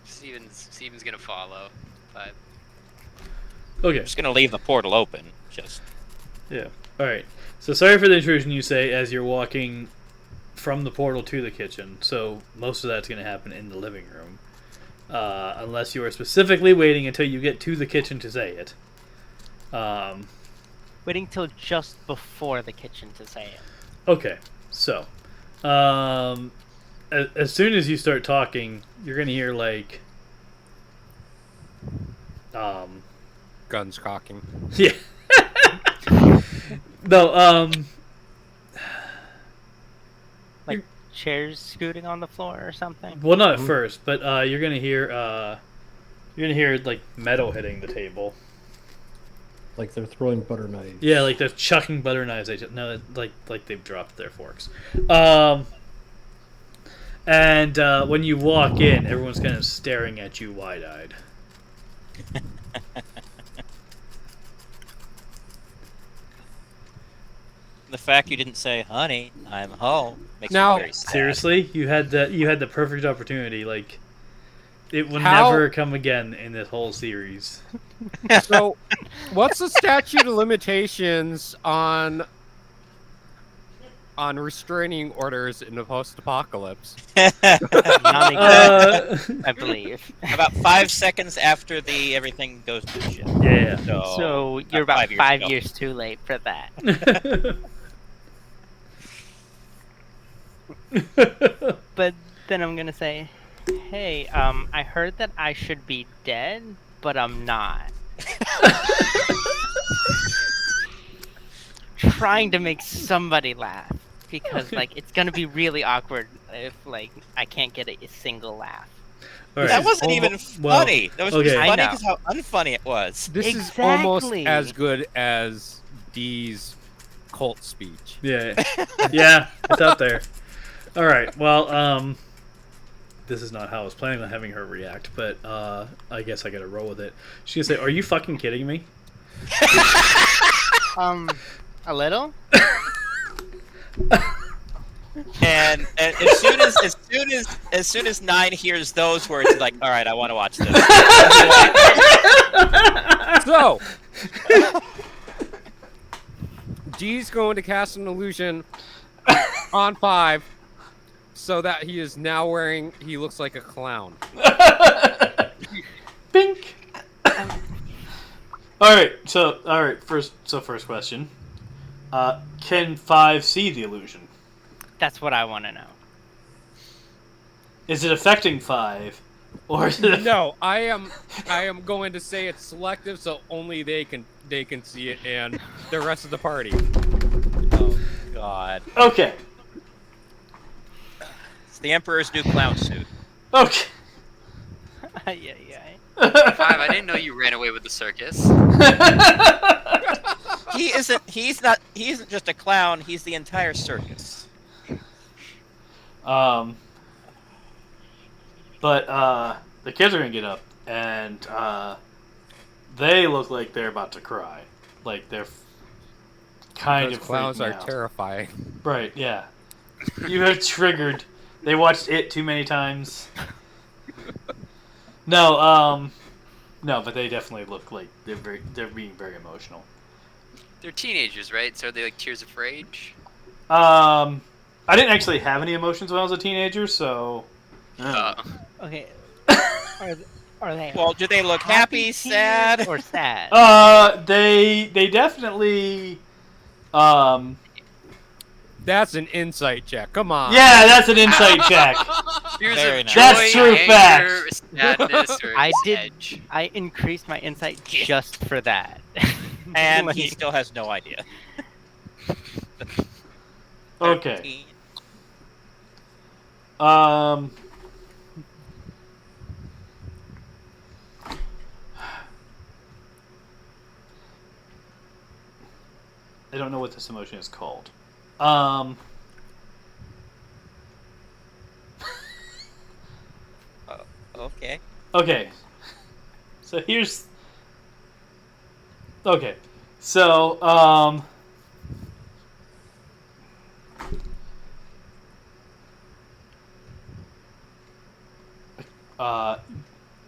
Steven's gonna follow. But Okay. I'm just gonna leave the portal open. Yeah. All right. So sorry for the intrusion, you say, as you're walking from the portal to the kitchen. So most of that's going to happen in the living room. Unless you are specifically waiting until you get to the kitchen to say it. Waiting till just before the kitchen to say it. Okay. So, as soon as you start talking, you're going to hear, like... Guns cocking. Yeah. No, Like chairs scooting on the floor or something? well, not at first, but you're gonna hear like metal hitting the table. Like they're throwing butter knives. Yeah, like they're chucking butter knives. No, like they've dropped their forks. And when you walk in, everyone's kind of staring at you wide-eyed. The fact you didn't say, "Honey, I'm home," makes Now- me very sad. Seriously, you had the perfect opportunity. Like, it will How- never come again in this whole series. So, what's the statute of limitations on restraining orders in the post-apocalypse? Non-existent, I believe. About 5 seconds after everything goes to shit. Yeah. So you're about 5 years too late for that. But then I'm gonna say, hey, I heard that I should be dead, but I'm not. Trying to make somebody laugh. Because, like, it's gonna be really awkward if, like, I can't get a single laugh. All right. That wasn't even funny. That was just okay. funny I know. because how unfunny it was. This is almost Exactly. as good as D's cult speech. Yeah, yeah, it's out there. All right, well, this is not how I was planning on having her react, but I guess I gotta roll with it. She's gonna say, "Are you fucking kidding me?" A little? And as soon as 9 hears those words, he's like, all right, I want to watch this. So, D's going to cast an illusion on 5 so that he is now he looks like a clown. Bink. All right. First question. Can 5 see the illusion? That's what I want to know. Is it affecting 5, or is it? No, I am going to say it's selective, so only they can see it, and the rest of the party. Oh God. Okay. It's the Emperor's new clown suit. Okay. Yeah. Five, I didn't know you ran away with the circus. He isn't just a clown, he's the entire circus. But the kids are gonna get up, and they look like they're about to cry. Like they're kind Those of clowns freaking are out. terrifying. Right? Yeah. You have triggered. They watched it too many times. No, but they definitely look like they're being very emotional. They're teenagers, right? So are they like tears of rage? I didn't actually have any emotions when I was a teenager, so. Okay. Are they? Well, do they look happy, tears sad? or sad? They definitely. That's an insight check. Come on. Yeah, that's an insight check. Tears Very of nice. joy, That's true anger, sadness, or I did. edge. I increased my insight just for that. And he still has no idea. Okay. 13. I don't know what this emotion is called. Okay. Okay. So here's. Okay. So,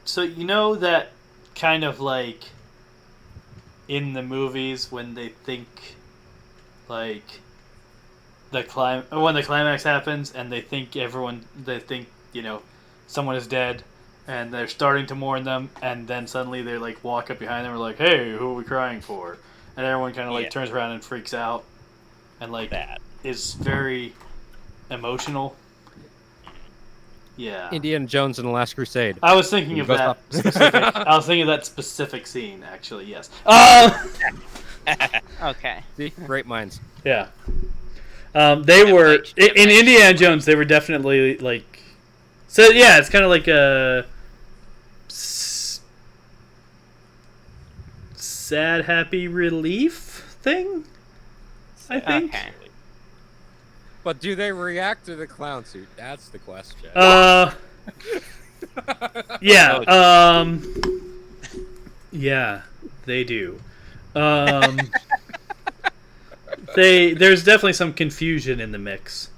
so you know that kind of like in the movies when they think like when the climax happens and they think someone is dead and they're starting to mourn them and then suddenly they like walk up behind them and are like, hey, who are we crying for? And everyone kind of like turns around and freaks out and like That. is very emotional. Yeah. Indiana Jones and the Last Crusade. I was thinking He of goes that up. specific. I was thinking of that specific scene, actually. Yes. Okay. See? Great minds. Yeah. They were in Indiana Jones. They were definitely like. So yeah, it's kind of like a sad, happy relief thing. I think. Okay. But do they react to the clown suit? That's the question. Yeah. Yeah, they do. There's definitely some confusion in the mix.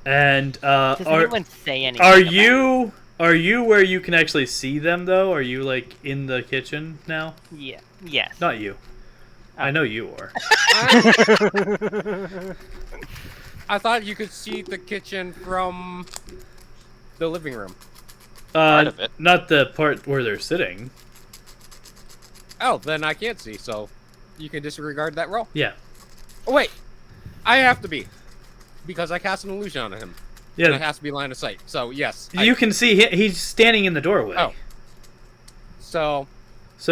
And Does anyone say anything? are you where you can actually see them though? Are you like in the kitchen now? Yeah. Yes. Not you. I know you are. I thought you could see the kitchen from the living room. Part of it. Not the part where they're sitting. Oh, then I can't see, so you can disregard that roll. Yeah. Oh, wait. I have to be. Because I cast an illusion on him. Yeah. And it has to be line of sight. So, yes. You can see he's standing in the doorway. Oh. So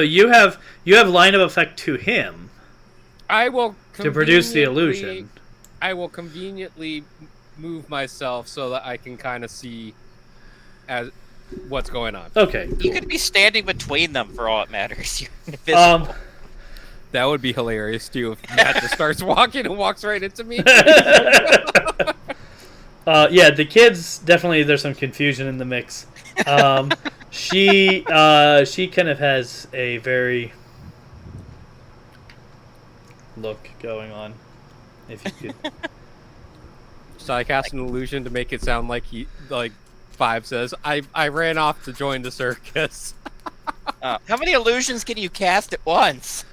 you have line of effect to him I will to produce the conveniently- illusion. I will conveniently move myself so that I can kind of see as what's going on. Okay. You could be standing between them for all it matters. You're invisible. That would be hilarious too if Matt just starts walking and walks right into me. Yeah, the kids definitely. There's some confusion in the mix. She kind of has a very look going on. If you could. So I cast an illusion to make it sound like Five says, I ran off to join the circus. How many illusions can you cast at once?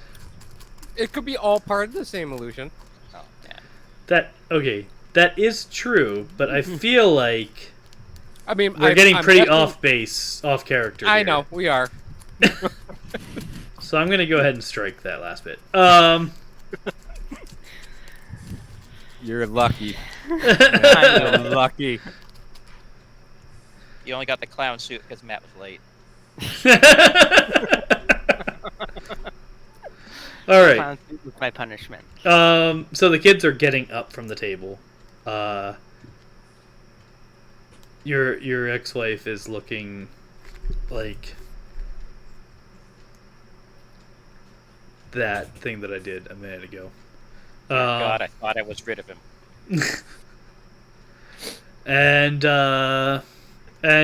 It could be all part of the same illusion. Oh, man. That is true, but I feel like I mean, we're getting pretty definitely- off character. I here. know, we are. So I'm gonna go ahead and strike that last bit. You're lucky. You're lucky. You only got the clown suit because Matt was late. All right. Found food with my punishment. So the kids are getting up from the table. Your ex-wife is looking like that thing that I did a minute ago. God, I thought I was rid of him. And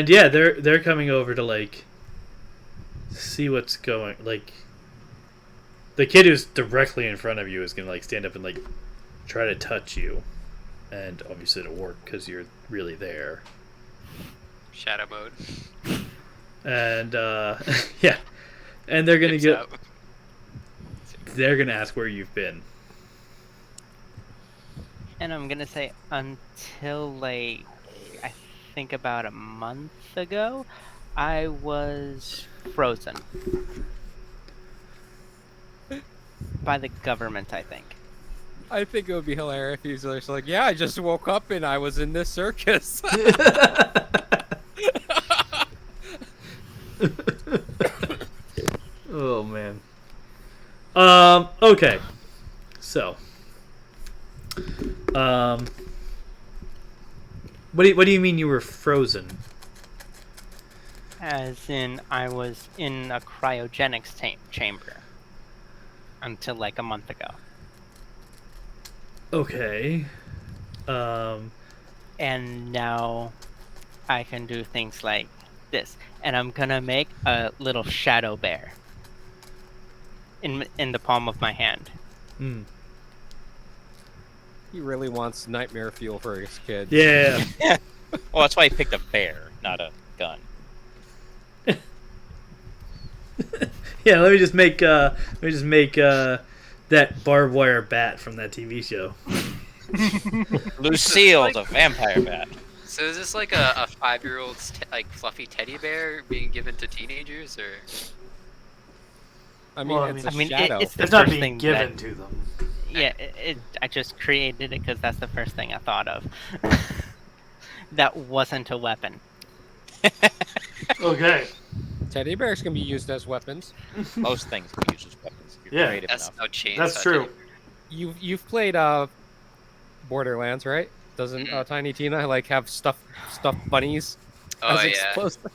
yeah, they're coming over to like see what's going. Like the kid who's directly in front of you is gonna like stand up and like try to touch you, and obviously it'll work because you're really there. Shadow mode. And yeah, and they're gonna Tips out. they're gonna ask where you've been. And I'm gonna say until like I think about a month ago, I was frozen by the government, I think. I think it would be hilarious if he's just like, yeah, I just woke up and I was in this circus. Oh man. Okay. So. What do you mean you were frozen? As in, I was in a cryogenics chamber until like a month ago. Okay. And now I can do things like this. And I'm gonna make a little shadow bear in the palm of my hand. Hmm. He really wants nightmare fuel for his kids. Yeah. Well, that's why he picked a bear, not a gun. Yeah, let me just make that barbed wire bat from that TV show. Lucille, the vampire bat. So is this like a 5-year-old's like fluffy teddy bear being given to teenagers, or? I mean, Well, it's I a mean, shadow. it's the It's not first being thing given that, to them. yeah, I just created it because that's the first thing I thought of. That wasn't a weapon. Okay. Teddy bears can be used as weapons. Most things can be used as weapons if you're Yeah. creative That's enough. no chainsaw. That's true. teddy bear. You've played Borderlands, right? Doesn't Tiny Tina like have stuffed bunnies Oh as yeah. explosives?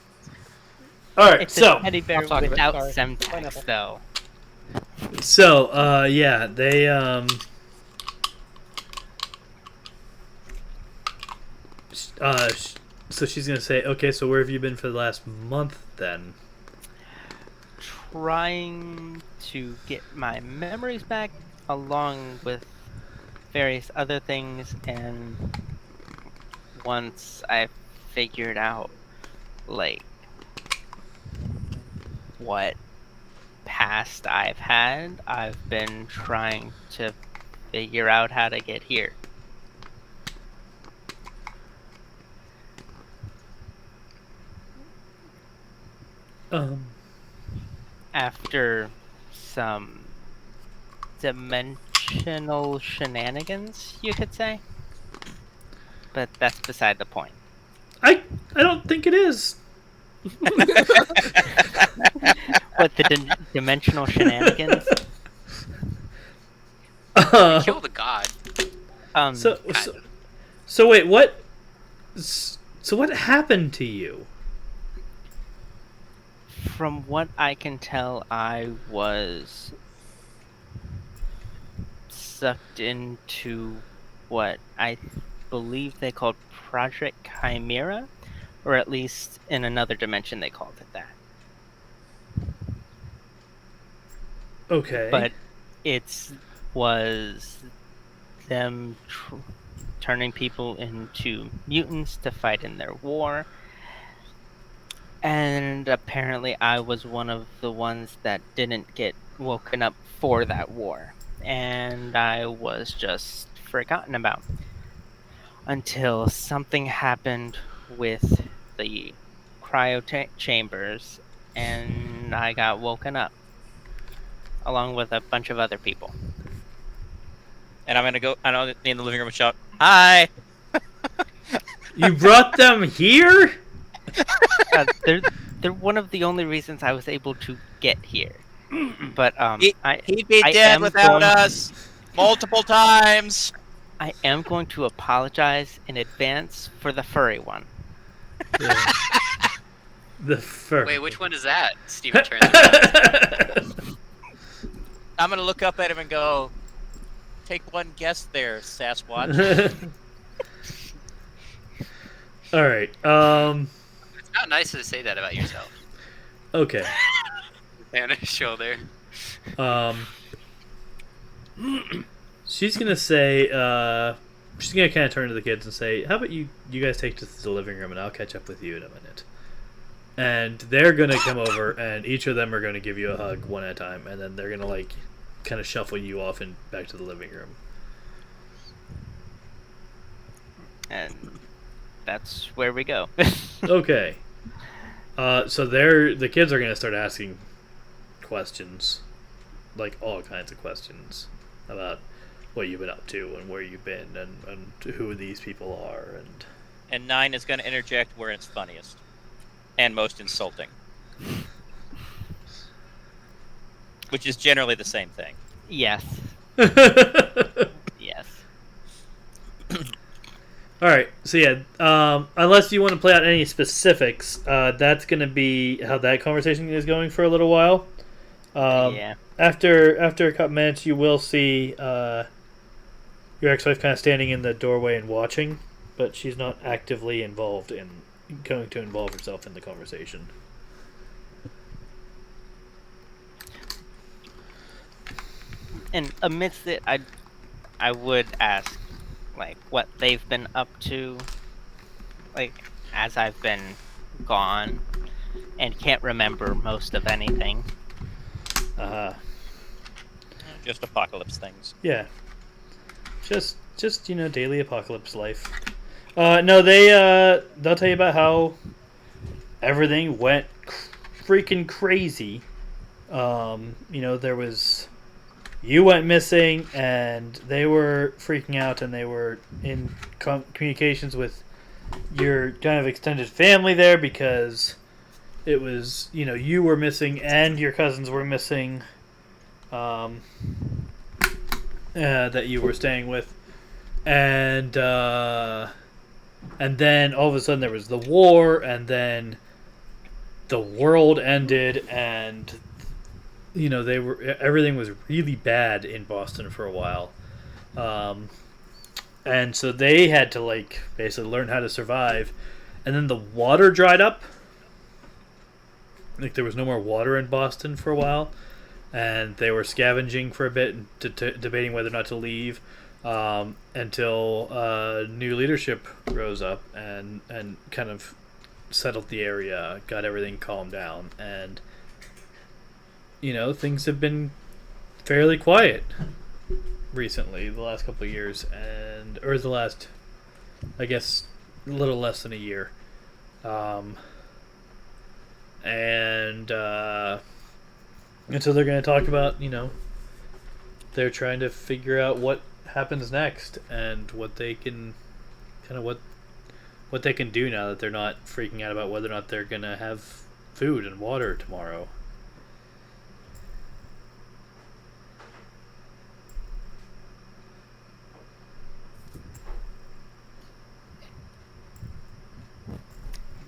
All right. It's So a teddy bear I'll talk of it, without sorry. semtex, though. yeah, they so she's gonna say, okay, so where have you been for the last month then? Trying to get my memories back, along with various other things, and once I figured out, like, what past I've had, I've been trying to figure out how to get here. After some dimensional shenanigans, you could say. But that's beside the point. I don't think it is. What, the dimensional shenanigans? Kill the god. So wait, what? So what happened to you? From what I can tell, I was sucked into what I believe they called Project Chimera, or at least in another dimension they called it that. Okay. But was them turning people into mutants to fight in their war. And apparently I was one of the ones that didn't get woken up for that war. And I was just forgotten about. Until something happened with the cryo chambers, and I got woken up. Along with a bunch of other people. And I'm gonna go in the living room and shout, "Hi!" You brought them here? They're one of the only reasons I was able to get here. But He'd be I dead am without going- us multiple times. I am going to apologize in advance for the furry one. Yeah. The fur. Wait, which one is that? Steven turns around. I'm gonna look up at him and go, "Take one guess there, Sasquatch." All right. It's not nice to say that about yourself. Okay. On his shoulder. She's gonna say. She's gonna kind of turn to the kids and say, "How about you guys take this to the living room, and I'll catch up with you in a minute." And they're gonna come over, and each of them are gonna give you a hug one at a time, and then they're gonna like kind of shuffle you off and back to the living room. And that's where we go. Okay. So the kids are gonna start asking questions, like all kinds of questions about what you've been up to and where you've been and who these people are And 9 is gonna interject where it's funniest and most insulting, which is generally the same thing. Yes. Yes. All right. So yeah, unless you want to play out any specifics, that's going to be how that conversation is going for a little while. Yeah. After a couple minutes, you will see your ex-wife kind of standing in the doorway and watching, but she's not actively going to involve herself in the conversation. And amidst it, I would ask, like, what they've been up to, like, as I've been gone, and can't remember most of anything. Just apocalypse things. Yeah. Just daily apocalypse life. No, they'll tell you about how everything went freaking crazy. You went missing, and they were freaking out, and they were in communications with your kind of extended family there because it was, you were missing and your cousins were missing that you were staying with. And then all of a sudden there was the war, and then the world ended, and everything was really bad in Boston for a while, and so they had to basically learn how to survive. And then the water dried up, there was no more water in Boston for a while, and they were scavenging for a bit, debating whether or not to leave, until new leadership rose up and kind of settled the area, got everything calmed down, and things have been fairly quiet recently, the last couple of years, or the last, I guess, a little less than a year. And so they're going to talk about, they're trying to figure out what happens next and what they can, what they can do now that they're not freaking out about whether or not they're going to have food and water tomorrow.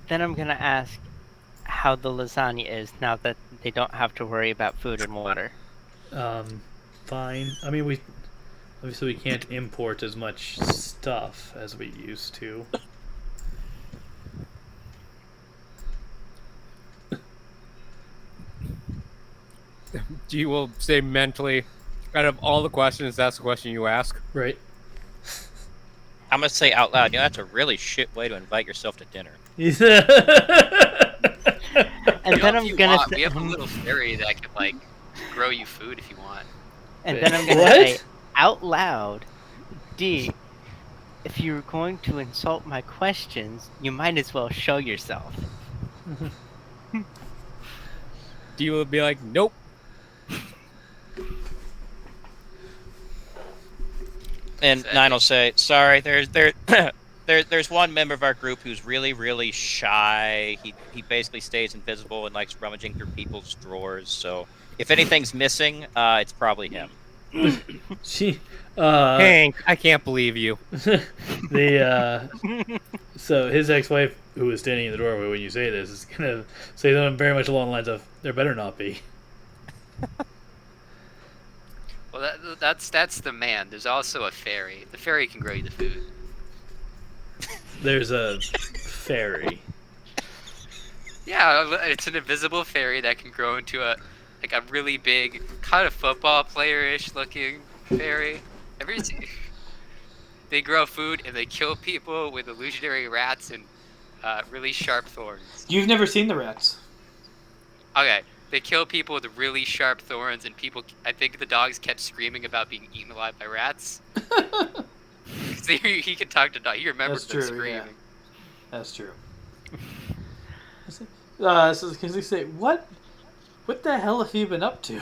Then I'm gonna ask how the lasagna is now that they don't have to worry about food and water. Fine. I mean, we can't import as much stuff as we used to. You will say mentally, out of all the questions, that's the question you ask. Right. I'm gonna say out loud, that's a really shit way to invite yourself to dinner. And then I'm gonna we have a little fairy that can grow you food if you want. And then I'm gonna say out loud, D, if you're going to insult my questions, you might as well show yourself. D will be like, nope. And 9 will say, sorry, there's one member of our group who's really, really shy. He basically stays invisible and likes rummaging through people's drawers, so If anything's missing, it's probably him. She, Hank, I can't believe you. So his ex-wife, who was standing in the doorway when you say this, is gonna say something very much along the lines of, "There better not be." Well, that's the man. There's also a fairy. The fairy can grow you the food. There's a fairy. Yeah, it's an invisible fairy that can grow into a really big, kind of football player-ish looking fairy. Ever see? They grow food and they kill people with illusionary rats and really sharp thorns. You've never seen the rats. Okay, they kill people with really sharp thorns, and people. I think the dogs kept screaming about being eaten alive by rats. Because he can talk to dogs. He remembers them screaming. Yeah. That's true. So can you say what the hell have you been up to?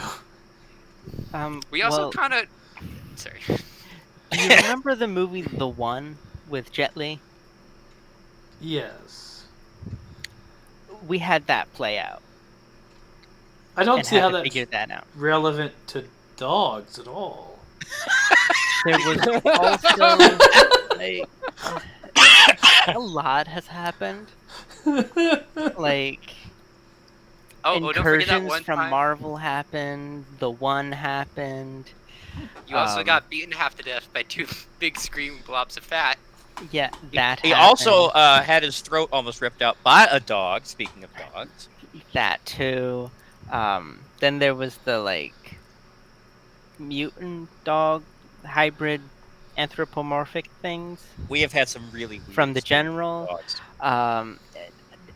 We also kind of. Sorry. Do you remember the movie The One with Jet Li? Yes. We had that play out. I don't and see had how to that's figure that out. relevant to dogs at all. There was also like a lot has happened. Like don't forget that incursions one from time. Marvel happened. The One happened. You also got beaten half to death by two big screaming blobs of fat. Yeah, that He happened. also had his throat almost ripped out by a dog. Speaking of dogs, that too. Then there was the mutant dog hybrid anthropomorphic things we have had some really weird from the stories general. with dogs.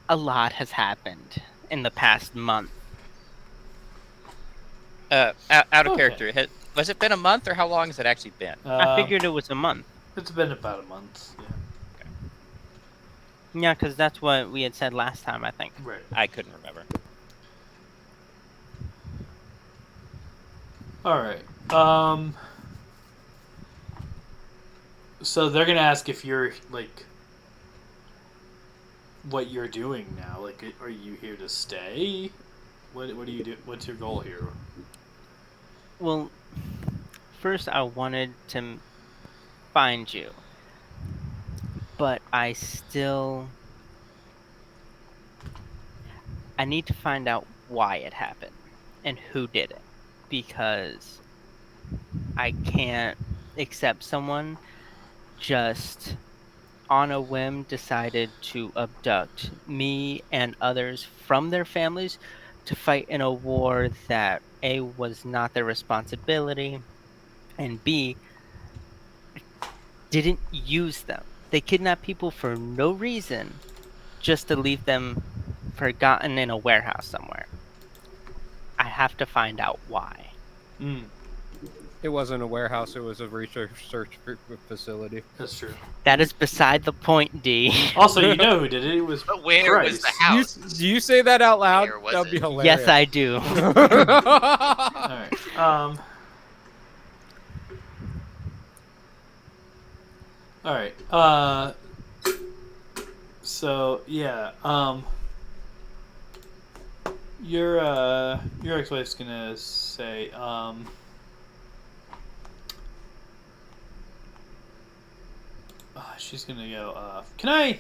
A lot has happened in the past month. Out of character, has it been a month or how long has it actually been? I figured it was a month. It's been about a month. Yeah. Yeah, because that's what we had said last time, I think. Right. I couldn't remember. All right. So they're gonna ask if you're what you're doing now. Like, are you here to stay? What do you do? What's your goal here? Well, first I wanted to find you, but I need to find out why it happened and who did it, because I can't accept someone just on a whim decided to abduct me and others from their families to fight in a war that A, was not their responsibility, and B, didn't use them. They kidnapped people for no reason, just to leave them forgotten in a warehouse somewhere. I have to find out why. It wasn't a warehouse, it was a research facility. That's true. That is beside the point, D. Also, you know who did it? It was But where was the house? Do you say that out loud? Where was That'd be it? hilarious. Yes, I do. All right. All right. So yeah. Your ex-wife's gonna say she's gonna go. Can I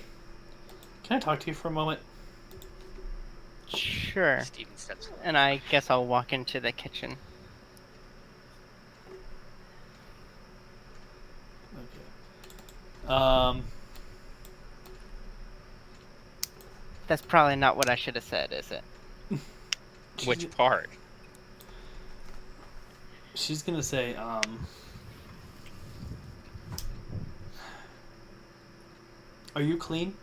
talk to you for a moment? Sure. Steven steps forward. And I guess I'll walk into the kitchen. Okay. That's probably not what I should have said, is it? Which part? She's gonna say, are you clean?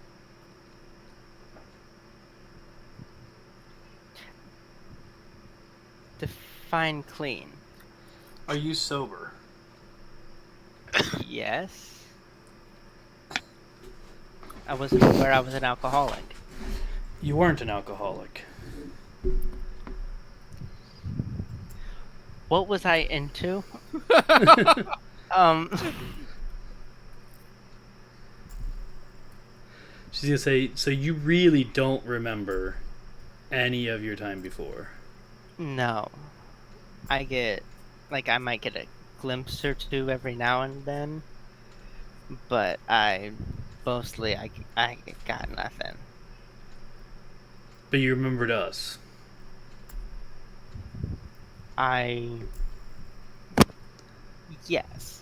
Define clean. Are you sober? Yes. I wasn't aware I was an alcoholic. You weren't an alcoholic. What was I into? She's gonna say, so you really don't remember any of your time before? No. I get, like, I might get a glimpse or two every now and then, but I got nothing. But you remembered us. Yes.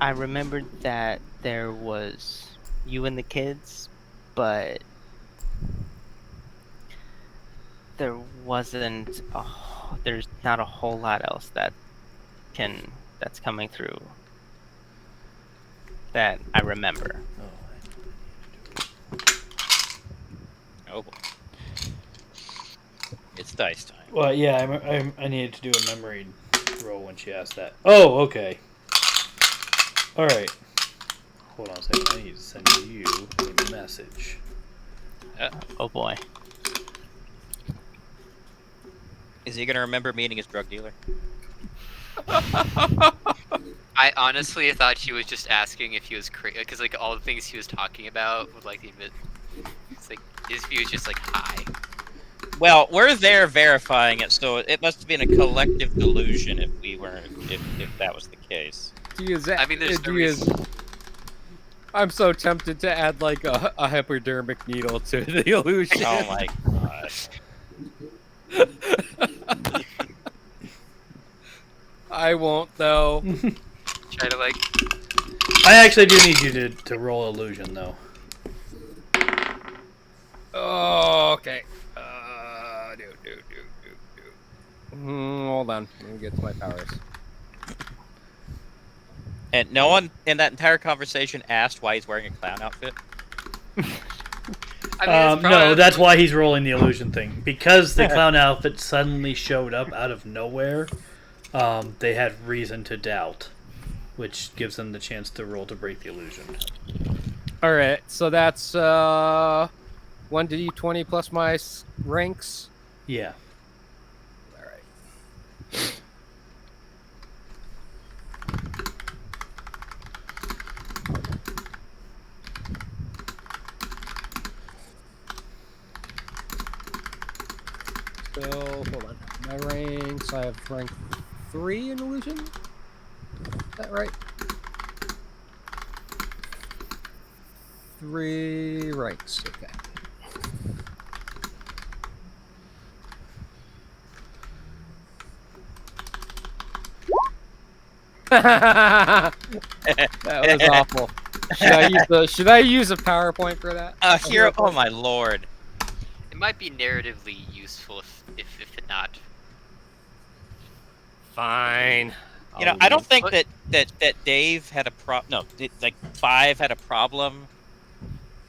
I remembered that there was you and the kids, but there wasn't there's not a whole lot else that's coming through that I remember. Oh boy. It's dice time. Well, yeah, I needed to do a memory roll when she asked that. Oh, okay. All right. Hold on a second. I need to send you a message. Oh boy. Is he gonna remember meeting his drug dealer? I honestly thought she was just asking if he was crazy, because like all the things he was talking about with like it's like his view is just like high. Well, we're there verifying it, so it must have been a collective delusion if we weren't, if that was the case. I mean, there's no reason. I'm so tempted to add like a hypodermic needle to the illusion. Oh my god. I won't though. Try to like. I actually do need you to roll illusion though. Oh, okay. Hold on. Let me get to my powers. And no one in that entire conversation asked why he's wearing a clown outfit. I mean, No, that's why he's rolling the illusion thing. Because the clown outfit suddenly showed up out of nowhere, they had reason to doubt, which gives them the chance to roll to break the illusion. Alright, so that's 1d20 plus my ranks. Yeah. Alright. So, hold on. My ranks, I have rank 3 in illusion? Is that right? 3 ranks, okay. That was awful. Should I use a PowerPoint for that? Hero, oh my lord. It might be narratively useful if it not. Fine. You know, I don't think that Dave had a Five had a problem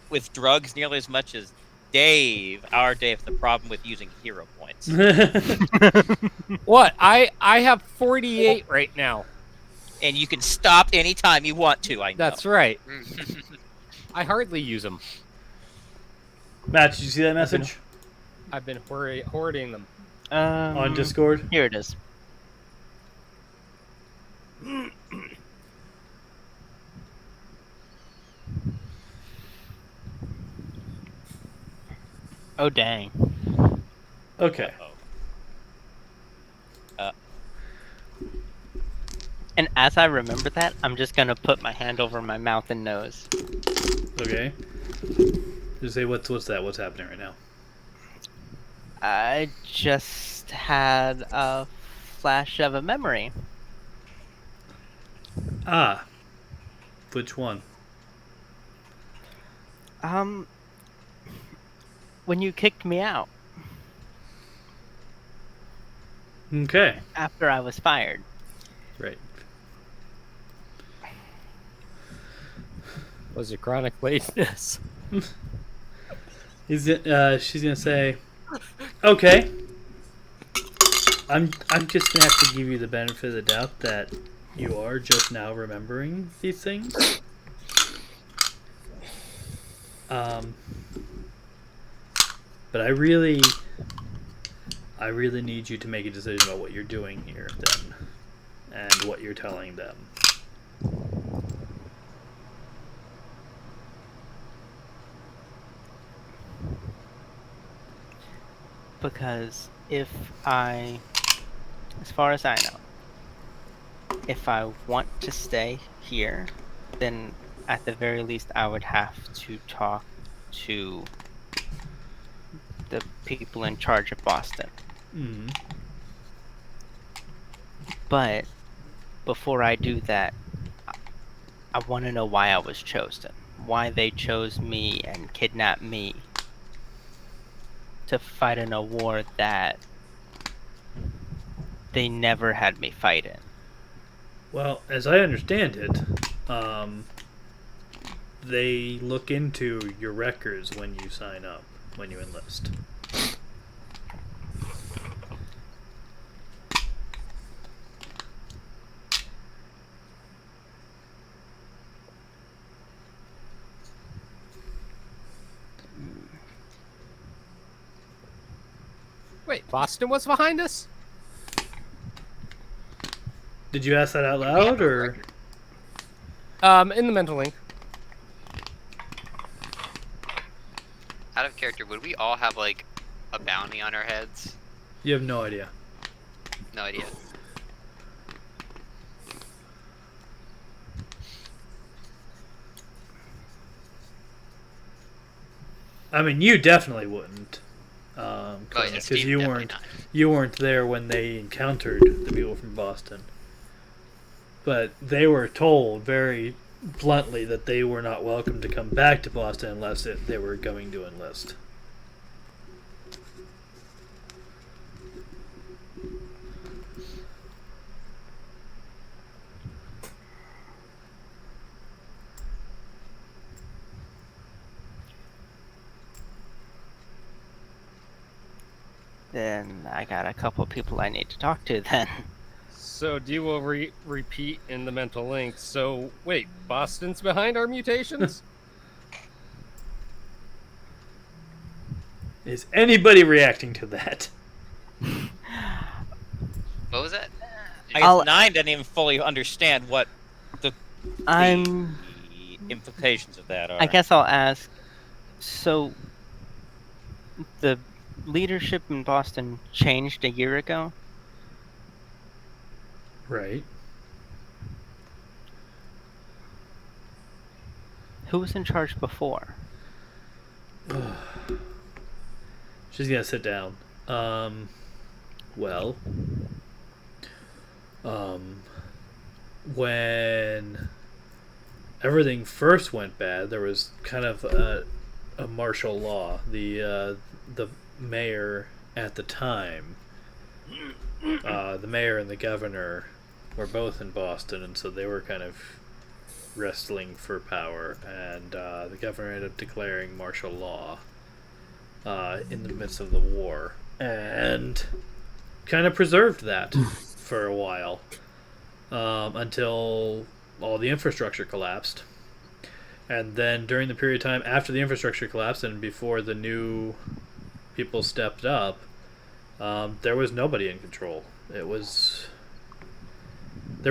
with drugs nearly as much as our Dave, the problem with using hero points. What? I have 48 right now. And you can stop anytime you want to, I know. That's right. I hardly use them. Matt, did you see that message? I've been hoarding them. On Discord? Here it is. Oh dang. Okay. And as I remember that, I'm just gonna put my hand over my mouth and nose. Okay. Just say what's that? What's happening right now? I just had a flash of a memory. Ah. Which one? When you kicked me out Okay. after I was fired. Right. Was it chronic lateness? She's gonna say, okay. I'm just gonna have to give you the benefit of the doubt that you are just now remembering these things. But I really need you to make a decision about what you're doing here then, and what you're telling them. Because if I as far as I know. If I want to stay here, then at the very least I would have to talk to the people in charge of Boston. Mm. But before I do that, I want to know why I was chosen. Why they chose me and kidnapped me to fight in a war that they never had me fight in. Well, as I understand it, they look into your records when you sign up, when you enlist. Wait, Boston was behind us? Did you ask that out loud, or? In the mental link. Out of character, would we all have like a bounty on our heads? You have no idea. No idea. I mean, you definitely wouldn't, yeah, because Steve you definitely weren't not. you weren't there when they encountered the people from Boston. But they were told very bluntly that they were not welcome to come back to Boston unless they were going to enlist. Then I got a couple people I need to talk to then. So D will repeat in the mental link. So wait, Boston's behind our mutations? Is anybody reacting to that? What was that? I I'll- guess 9 didn't even fully understand what the implications of that are. I guess I'll ask. So, the leadership in Boston changed a year ago. Right. Who was in charge before? She's gonna sit down. Well, when everything first went bad, there was kind of a martial law. The mayor at the time, the mayor and the governor were both in Boston, and so they were kind of wrestling for power. And the governor ended up declaring martial law in the midst of the war, and kind of preserved that for a while until all the infrastructure collapsed. And then during the period of time after the infrastructure collapsed and before the new people stepped up, there was nobody in control. There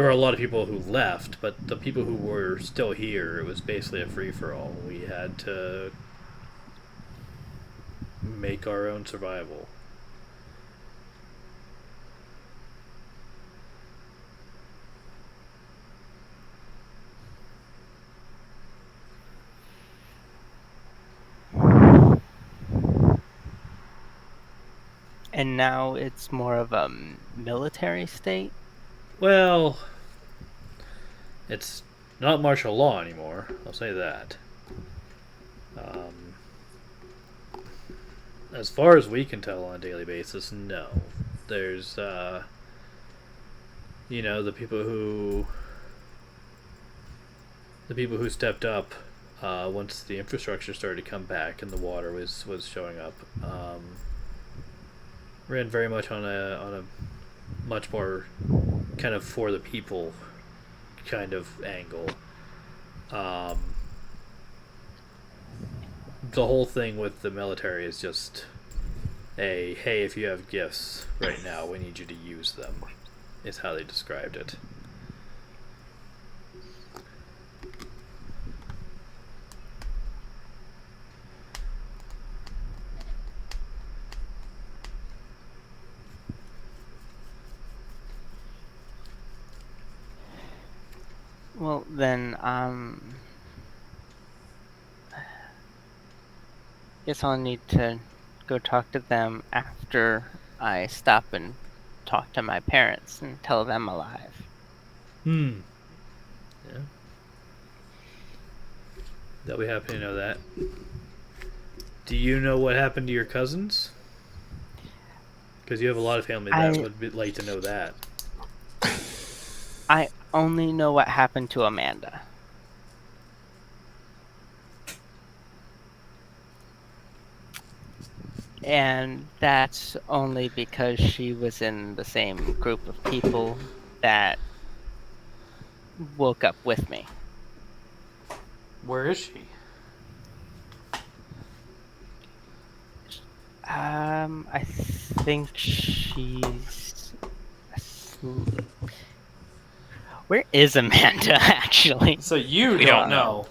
were a lot of people who left, but the people who were still here, it was basically a free-for-all. We had to make our own survival. And now it's more of a military state? Well, it's not martial law anymore, I'll say that. As far as we can tell on a daily basis, no. There's, the people who stepped up once the infrastructure started to come back and the water was showing up. Ran very much on a much more kind of for the people kind of angle. The whole thing with the military is just hey, if you have gifts right now, we need you to use them, is how they described it. then guess I'll need to go talk to them after I stop and talk to my parents and tell them alive. Yeah. They'll be happy to know that. Do you know what happened to your cousins? Because you have a lot of family that would like to know that. I only know what happened to Amanda. And that's only because she was in the same group of people that woke up with me. Where is she? I think she's asleep. Where is Amanda, actually? So you We don't don't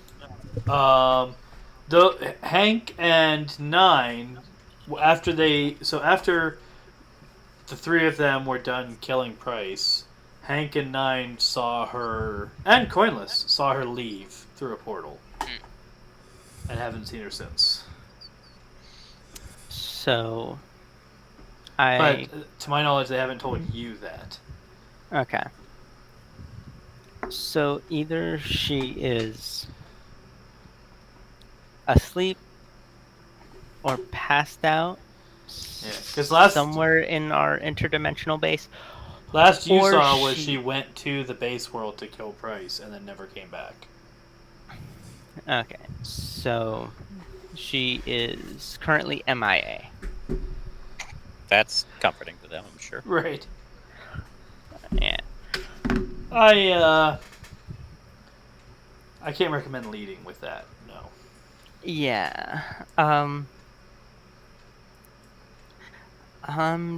know. The Hank and Nine, after the three of them were done killing Price, Hank and Nine saw her, and Coinless saw her leave through a portal, and haven't seen her since. So, But to my knowledge, they haven't told you that. Okay. So either she is asleep or passed out somewhere in our interdimensional base. Last you saw was she went to the base world to kill Price and then never came back. Okay, so she is currently MIA. That's comforting to them, I'm sure. Right. Yeah. I can't recommend leading with that. No. Yeah. I'm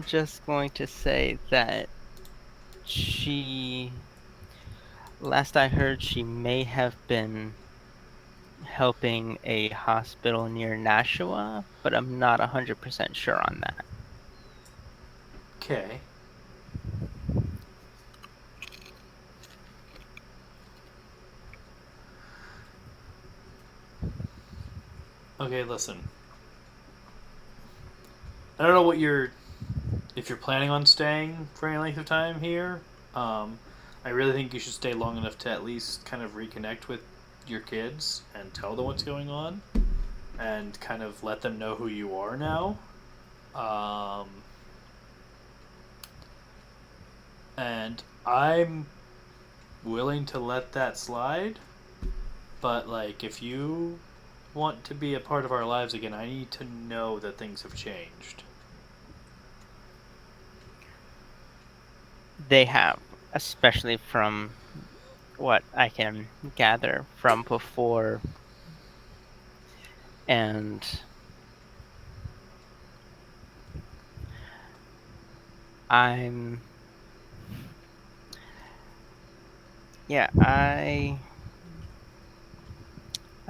just going to say that last I heard, she may have been helping a hospital near Nashua, but I'm not 100% sure on that. Okay. Okay, listen. I don't know if you're planning on staying for any length of time here. I really think you should stay long enough to at least kind of reconnect with your kids and tell them what's going on, and kind of let them know who you are now. And I'm willing to let that slide, but like if you want to be a part of our lives again, I need to know that things have changed. They have, especially from what I can gather from before. And I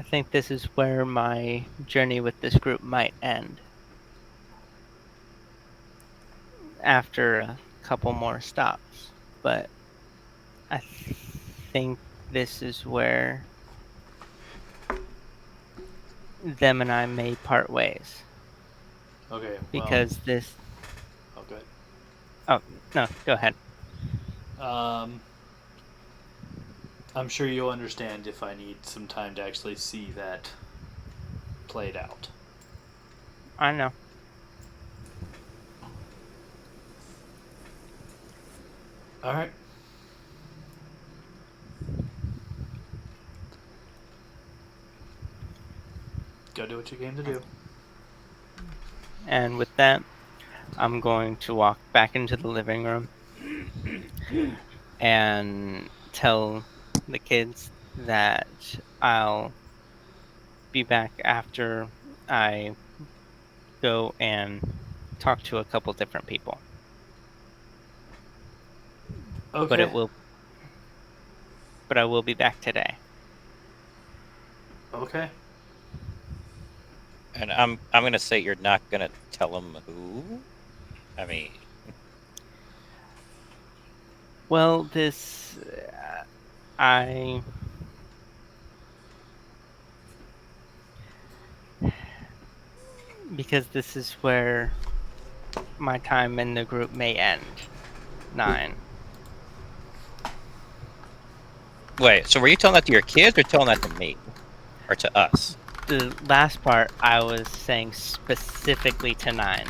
think this is where my journey with this group might end. After a couple more stops. But I think this is where them and I may part ways. Okay. Because this. Oh, good. Oh, no, go ahead. I'm sure you'll understand if I need some time to actually see that played out. I know. All right. Go do what you came to do. And with that, I'm going to walk back into the living room and tell the kids that I'll be back after I go and talk to a couple different people. Okay. But I will be back today. Okay. And I'm gonna say you're not gonna tell them who. I mean, well, I Because this is where my time in the group may end. 9. Wait, so were you telling that to your kids or telling that to me? Or to us? The last part I was saying specifically to 9.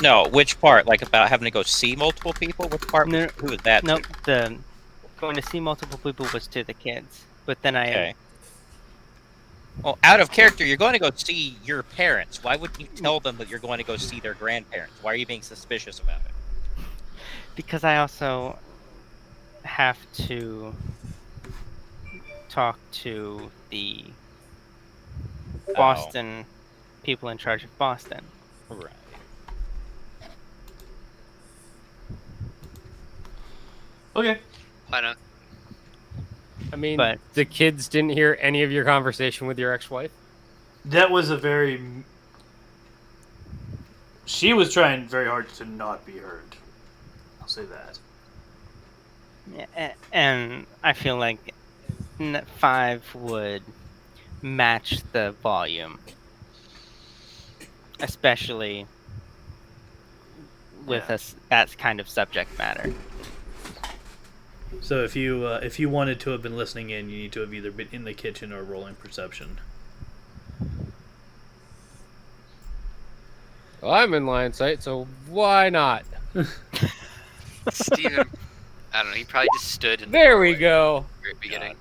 No, which part? Like about having to go see multiple people? Which part? No, Who was that Nope, to? the going to see multiple people was to the kids. But then Okay. Well, out of character, you're going to go see your parents. Why would you tell them that you're going to go see their grandparents? Why are you being suspicious about it? because I also have to talk to the Boston people in charge of Boston. Right. Okay. Why not? I mean, But- the kids didn't hear any of your conversation with your ex-wife? That was a very. She was trying very hard to not be heard. I'll say that. And I feel like 5 would match the volume, especially with that kind of subject matter. So if you wanted to have been listening in, you need to have either been in the kitchen or rolling perception. Well, I'm in line sight, so why not? Steven, I don't know. He probably just stood in the There we doorway go. at the very beginning.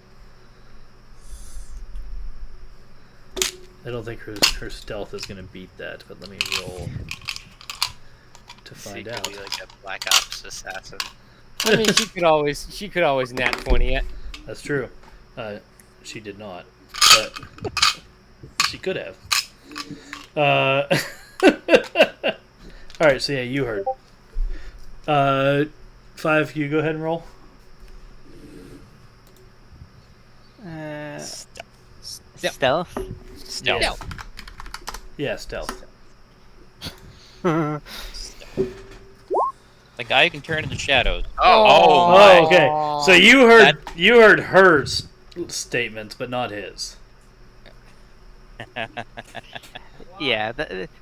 I don't think her stealth is going to beat that, but let me roll to find out. Secretly like a Black Ops assassin. I mean, she could always nat 20 it. That's true. She did not, but she could have. All right, so yeah, you heard. 5, you go ahead and roll. Stealth. Stealth. Yeah, stealth. The guy who can turn into shadows. Oh, Oh, okay. So you heard her statements, but not his. Yeah,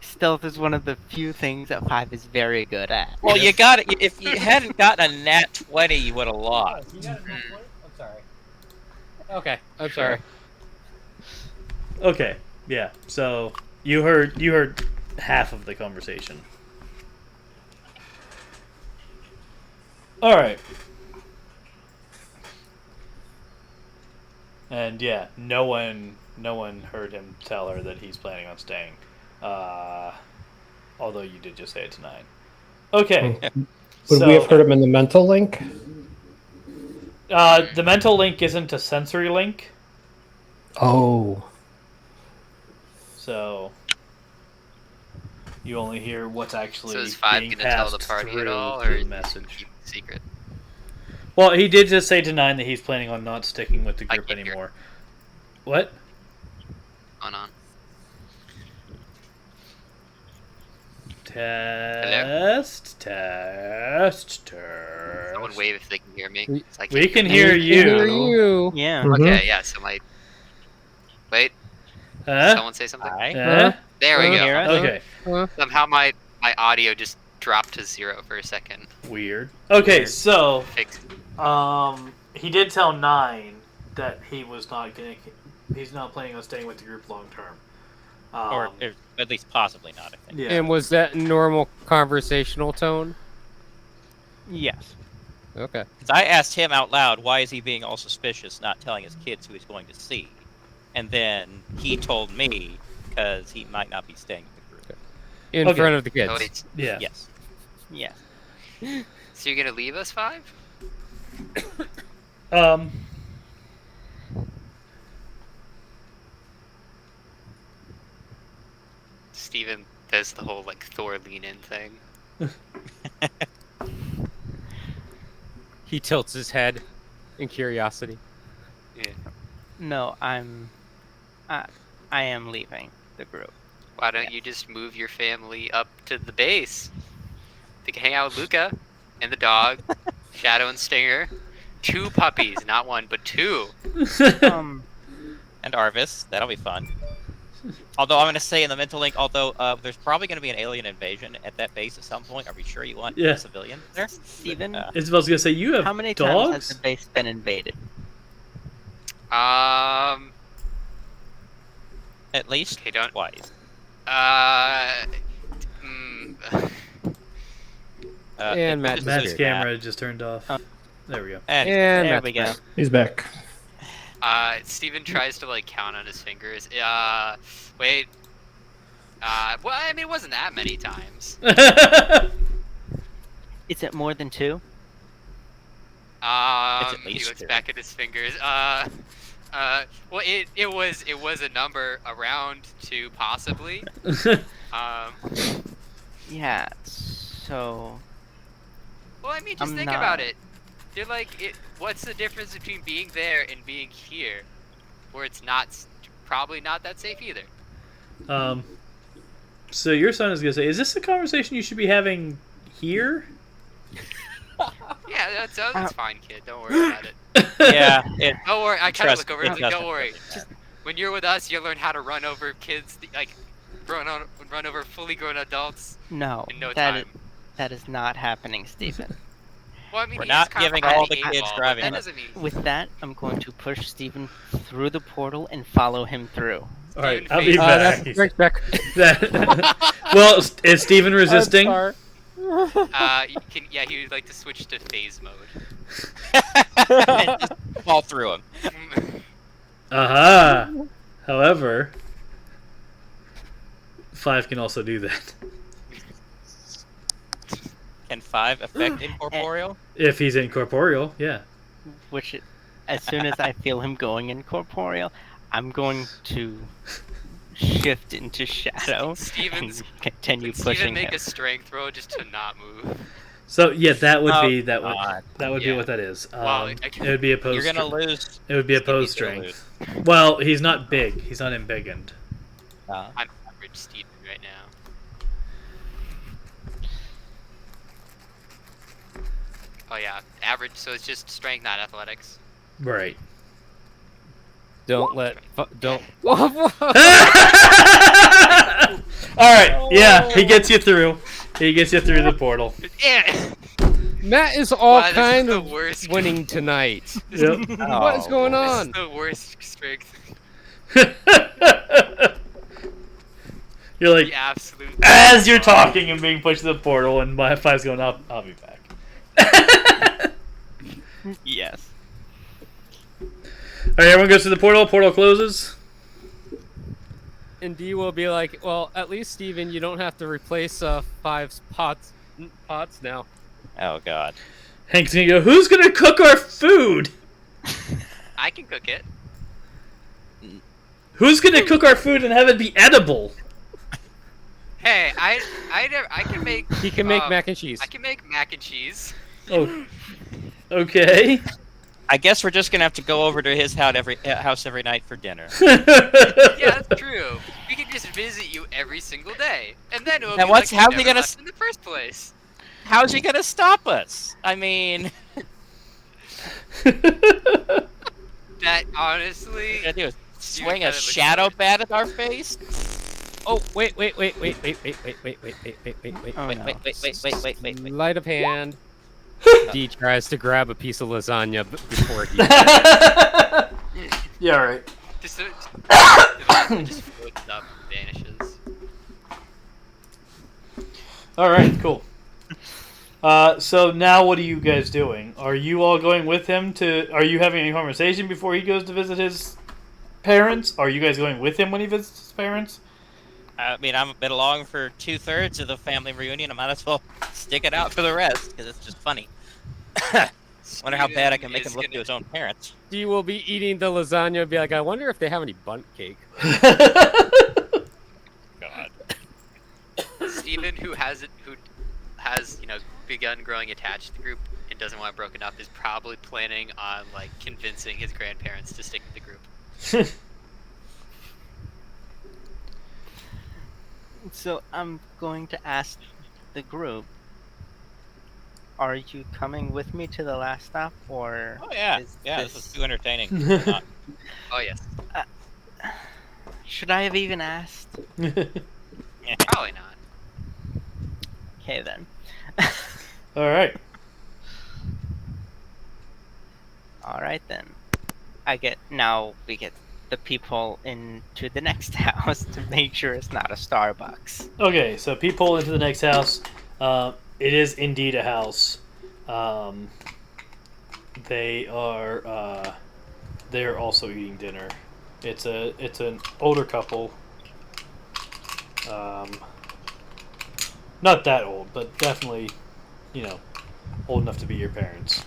stealth is one of the few things that 5 is very good at. Well, you got it. If you hadn't gotten a nat 20, you would have lost. You got a nat 20? I'm sorry. Okay, I'm sorry. Okay, yeah. So you heard half of the conversation. All right. And yeah, no one heard him tell her that he's planning on staying. Although you did just say it to 9. Okay. Would we have heard him in the mental link? The mental link isn't a sensory link, Oh. so you only hear what's actually So is 5 being going to tell the passed party at through all, the or is he message. gonna keep it secret? Well, he did just say to 9 that he's planning on not sticking with the I group can't hear. anymore. What? On. Test. Someone wave if they can hear me. 'cause I can't We can them. hear Hear you. you. Yeah. Okay, yeah. So my wait. Huh? Someone say something. Hi. Huh? There we Can you go. hear us? Okay. Somehow my audio just dropped to 0 for a second. Weird. Okay, Weird. so Fixed. he did tell 9 that he's not planning on staying with the group long term. Or at least possibly not, I think. yeah. And was that normal conversational tone? Yes. Okay. 'Cause I asked him out loud, why is he being all suspicious, not telling his kids who he's going to see? And then he told me because he might not be staying with the group. In Okay. front of the kids. Oh, it's, Yeah. Yes. Yes. so you're gonna leave us 5? Steven does the whole like Thor lean in thing. He tilts his head in curiosity. Yeah. No, I am leaving the group. Why don't you just move your family up to the base? They can hang out with Luca and the dog, Shadow and Stinger. 2 puppies, not 1, but 2. Um, And Arvis. That'll be fun. Although I'm going to say in the mental link, although there's probably going to be an alien invasion at that base at some point. Are we sure you want civilians there? Steven, Isabel's gonna say you have how many dogs? times has the base been invaded? At least Okay, don't. twice. And Matt's camera just turned off. There we go. And there we go. He's back. Steven tries to like count on his fingers. Wait. Well, I mean, it wasn't that many times. Is it more than 2? at He least looks 2. back at his fingers. Well, it was a number around 2, possibly. Yeah. So. Well, I mean, just think about it. They're like, what's the difference between being there and being here, where it's probably not that safe either? So your son is gonna say, "Is this a conversation you should be having here?" Yeah, that's fine, kid. Don't worry about it. Yeah. Don't worry. I kind of look over and like, trust don't worry. When you're with us, you'll learn how to run over kids, like run over fully grown adults. No, in no time. that is not happening, Stephen. Well, I mean, We're not giving all the kids driving. That doesn't mean. With that, I'm going to push Stephen through the portal and follow him through. All right, Steven I'll be back. That's right back. Well, is Steven resisting? He would like to switch to phase mode. And just fall through him. Aha! However, 5 can also do that. Can 5 affect incorporeal? If he's incorporeal, yeah. Which, as soon as I feel him going incorporeal, I'm going to shift into shadow Steven's- and continue Steven pushing make him. a strength roll just to not move. So yeah, that would be God. be what that is. Well, It would be opposed. You're gonna lose. It would be opposed strength. Well, he's not big. He's not embiggened. I'm average Steven right now. Oh yeah, average. So it's just strength, not athletics. Right. Don't let. Don't. All right. Yeah, he gets you through. He gets you through the portal. Yeah. Matt is all Wow, this kind is the of worst. winning tonight. Yep. What is going This on? is the worst strength. You're like, The absolute. as you're talking and being pushed to the portal, and my 5's going up. I'll be back. Yes. All right, everyone goes to the portal. Portal closes. And D will be like, well, at least Steven, you don't have to replace 5's pots now. Oh God. Hank's gonna go, who's gonna cook our food? I can cook it. Who's gonna cook our food and have it be edible? Hey, I can make. He can make mac and cheese. I can make mac and cheese. Oh, okay. I guess we're just gonna have to go over to his house every night for dinner. Yeah, that's true. We can just visit you every single day, and then it'll Now be what's- like you how's he never gonna left in the first place. How's he gonna stop us? I mean, That honestly. what do is swing kinda a looks shadow like- bat at our face? Oh, wait. Oh, Wait, no. wait. Light of hand. D tries to grab a piece of lasagna before he. Yeah, right. Just floats up and vanishes. All right, cool. So now what are you guys doing? Are you all going with him to... Are you having a conversation before he goes to visit his parents? Are you guys going with him when he visits his parents? I mean, I'm a bit along for 2/3 of the family reunion. I might as well stick it out for the rest because it's just funny. Wonder how bad I can make him look to his own parents. D will be eating the lasagna and be like, I wonder if they have any bundt cake. God. Steven, who has begun growing attached to the group and doesn't want it broken up, is probably planning on like convincing his grandparents to stick with the group. So I'm going to ask the group, are you coming with me to the last stop, or Oh yeah, is this is too entertaining. Oh yes. Should I have even asked? Probably not. Okay then. All right. All right then. We get the people into the next house to make sure it's not a Starbucks. Okay, so people into the next house. It is indeed a house. They are they're also eating dinner. It's an older couple. Not that old, but definitely, old enough to be your parents.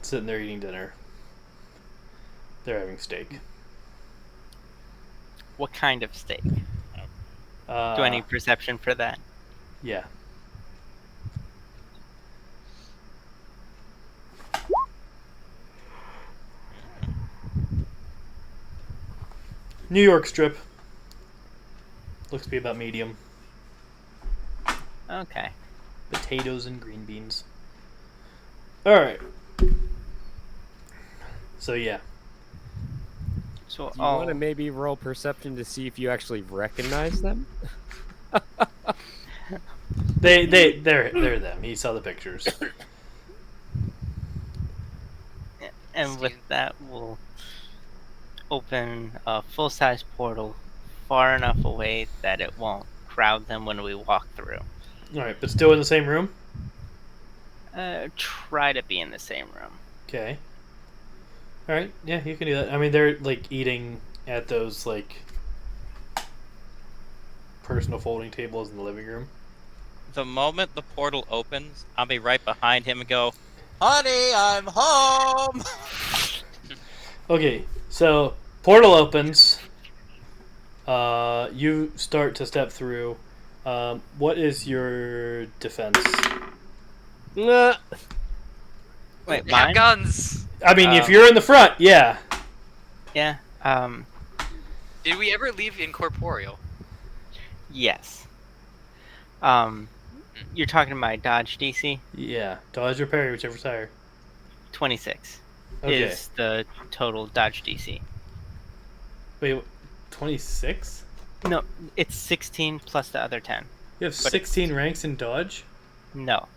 Sitting there eating dinner. They're having steak. What kind of steak? Do I need perception for that? Yeah. New York strip. Looks to be about medium. Okay. Potatoes and green beans. Alright. So yeah. So Do you want to maybe roll perception to see if you actually recognize them? They're them. He saw the pictures. And with that, we'll open a full-size portal far enough away that it won't crowd them when we walk through. Alright, but still in the same room? Try to be in the same room. Okay. Alright, yeah, you can do that. I mean, they're, eating at those, personal folding tables in the living room. The moment the portal opens, I'll be right behind him and go, "Honey, I'm home!" Okay, so, portal opens. You start to step through. What is your defense? Wait, They have mine? guns. I mean, if you're in the front, yeah. Yeah. Did we ever leave incorporeal? Yes. You're talking my dodge DC? Yeah, dodge or parry, whichever's higher. 26 Okay. is the total dodge DC. Wait, 26? No, it's 16 plus the other 10. You have But 16 ranks in dodge? No.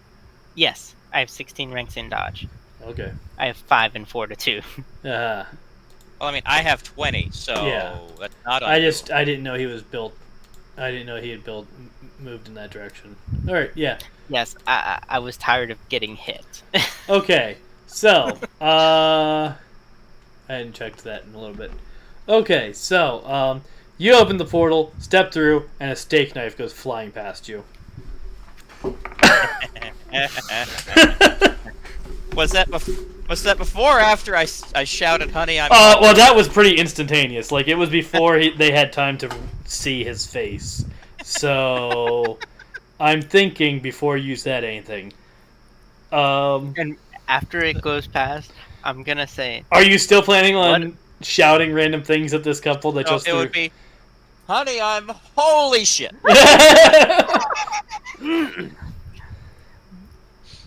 Yes, I have 16 ranks in dodge. Okay. I have 5 in fortitude. Uh, Well, I mean, I have 20, so Yeah. that's not. I didn't know he was built. I didn't know he had moved in that direction. All right, yeah. Yes, I was tired of getting hit. Okay, so I hadn't checked that in a little bit. Okay, so you open the portal, step through, and a steak knife goes flying past you. Was that before or after I shouted, "Honey, I'm"? Well, that was pretty instantaneous. It was before they had time to see his face. So I'm thinking before you said anything. And after it goes past, I'm gonna say, Are you still planning on shouting random things at this couple that No, just it would be, "Honey, I'm holy shit."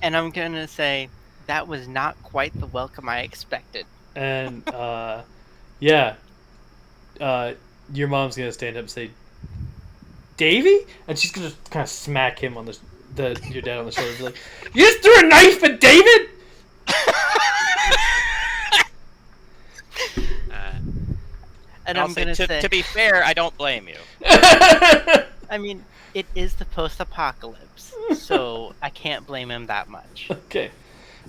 and I'm gonna say, that was not quite the welcome I expected. And yeah, your mom's gonna stand up and say, "Davy," and she's gonna kind of smack him on your dad on the shoulder, and be like, "You just threw a knife at David." And I'll I'm say, gonna say, to be fair, I don't blame you. I mean, it is the post-apocalypse, so I can't blame him that much. Okay,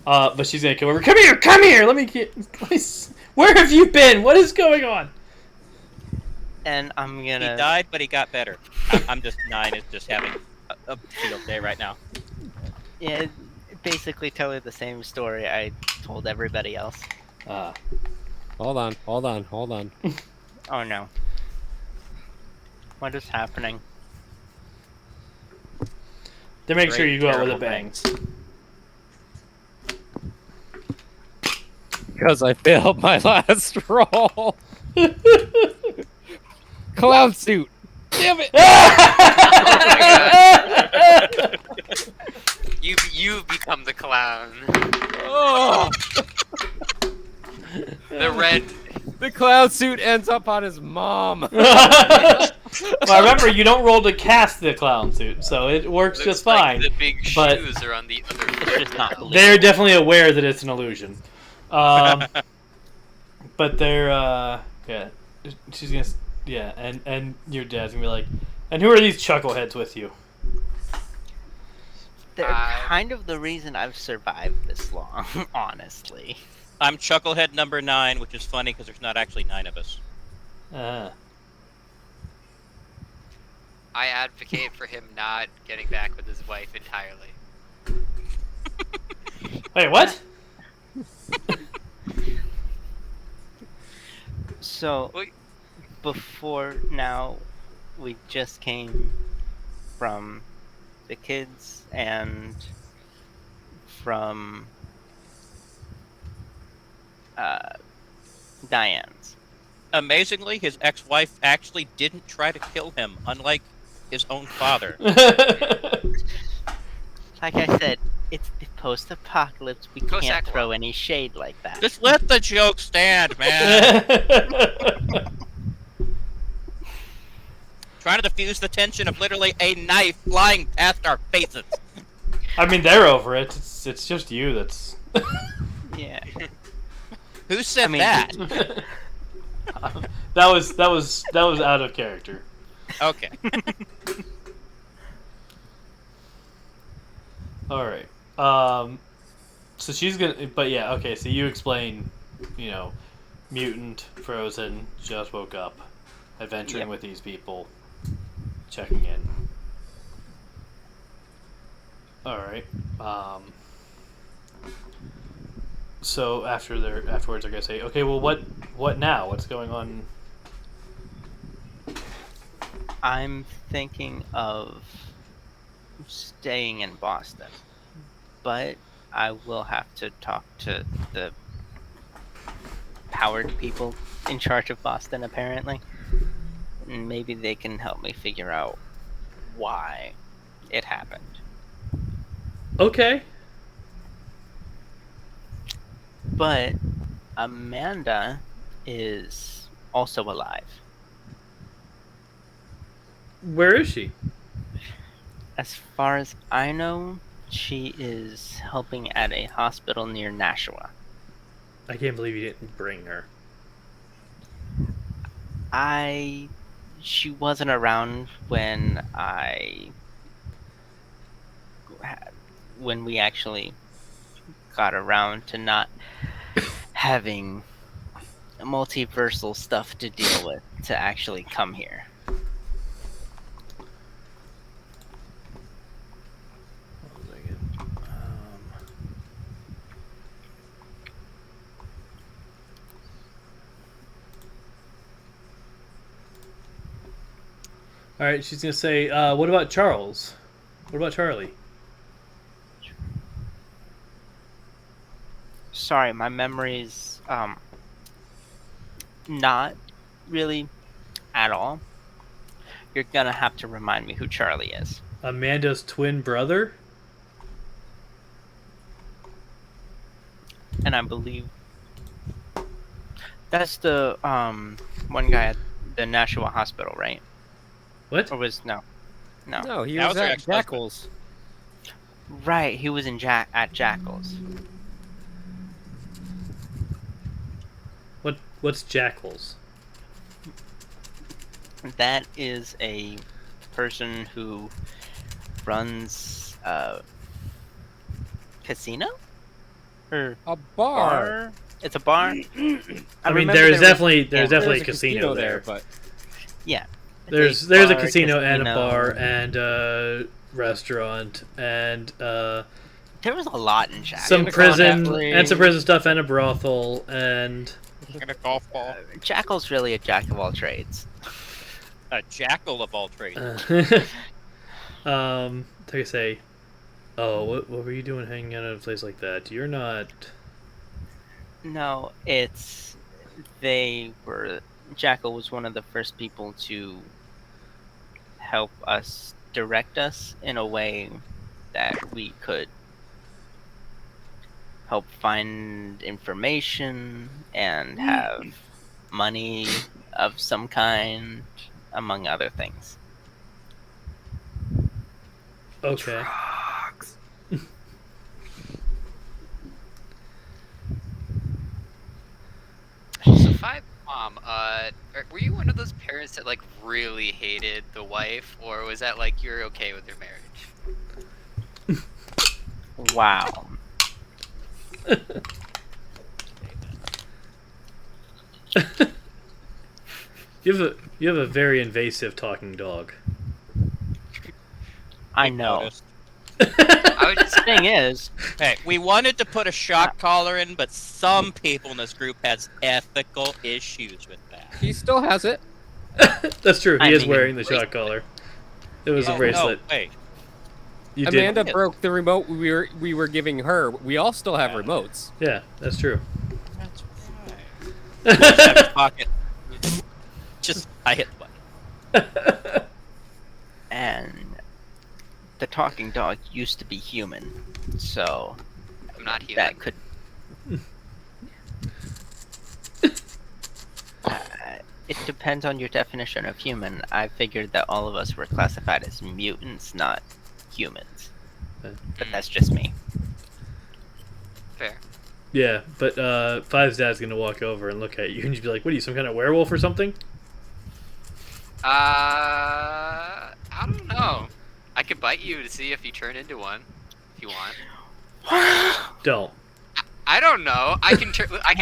but she's gonna come over. Come here. Let me. Where have you been? What is going on? And I'm He gonna. died, but he got better. I'm just 9 is just having a field day right now. Yeah, basically tell her the same story I told everybody else. Hold on. Oh no. What is happening? To make sure Great, you go out with a terrible bang. things. Because I failed my last roll. Clown suit. Damn it. You've become the clown. Oh, The red The clown suit ends up on his mom. Well, remember, you don't roll to cast the clown suit, so it works Looks just like fine. the big but- shoes are on the other It's foot just not now. believable. They're definitely aware that it's an illusion. But they're, yeah. She's gonna, yeah, and your dad's gonna be like, and who are these chuckleheads with you? They're kind of the reason I've survived this long, honestly. I'm Chucklehead number 9, which is funny because there's not actually 9 of us. I advocate for him not getting back with his wife entirely. Wait, what? So, Wait. before now, we just came from the kids and from Diane's. Amazingly, his ex-wife actually didn't try to kill him, unlike his own father. Like I said, it's the post-apocalypse. We can't Post-apocalypse. throw any shade like that. Just let the joke stand, man. Trying to diffuse the tension of literally a knife flying past our faces. I mean, they're over it. It's just you that's. Yeah. Who said I mean, that? That was out of character. Okay. All right. So she's gonna. But yeah. Okay. So you explain. You know, mutant, frozen, just woke up, adventuring Yep. with these people, checking in. All right. So afterwards, they're gonna say, okay, well, what now? What's going on? I'm thinking of staying in Boston, but I will have to talk to the powered people in charge of Boston, apparently. And maybe they can help me figure out why it happened. Okay. But Amanda is also alive. Where is she? As far as I know, she is helping at a hospital near Nashua. I can't believe you didn't bring her. She wasn't around when we actually got around to not having multiversal stuff to deal with to actually come here. All right, she's gonna say, "What about Charles? What about Charlie?" Sorry, my memory's not really at all. You're gonna have to remind me who Charlie is. Amanda's twin brother. And I believe that's the one guy at the Nashua Hospital, right? What? Or was no. No, he That was was her at ex-husband. Jackals. Right, he was in at Jackals. What's Jackals? That is a person who runs a casino or A bar. It's a bar. I mean, remember there's there was- definitely There's a casino there. but Yeah. There's It's a bar, casino and a casino. bar and a restaurant and There was a lot in Jackals. some And a prison contact and some ring. prison stuff and a brothel and And a golf ball. Jackal's really a jack of all trades. A jackal of all trades. like I say, oh, what were you doing hanging out at a place like that? You're not. No, Jackal was one of the first people to help us, direct us in a way that we could help find information and have money of some kind, among other things. Okay. So Five Mom, were you one of those parents that like really hated the wife, or was that like you're okay with their marriage? Wow. You have a very invasive talking dog. I We've know. noticed. I would just The thing is, Hey, we wanted to put a shock collar in, but some people in this group has ethical issues with that. He still has it. That's true. He I is mean, wearing the shock collar. It was a Oh, bracelet. no, wait. You Amanda did. broke the remote we were giving her. We all still have remotes. Yeah, that's true. That's right. Well, have your pocket. Just, I hit the button. and the talking dog used to be human, so I'm not human. that could. It depends on your definition of human. I figured that all of us were classified as mutants, not humans. But that's just me. Fair. Yeah, but Five's dad's gonna walk over and look at you and just be like, "What are you, some kind of werewolf or something?" I don't know. I could bite you to see if you turn into one, if you want. Don't. I don't know. I can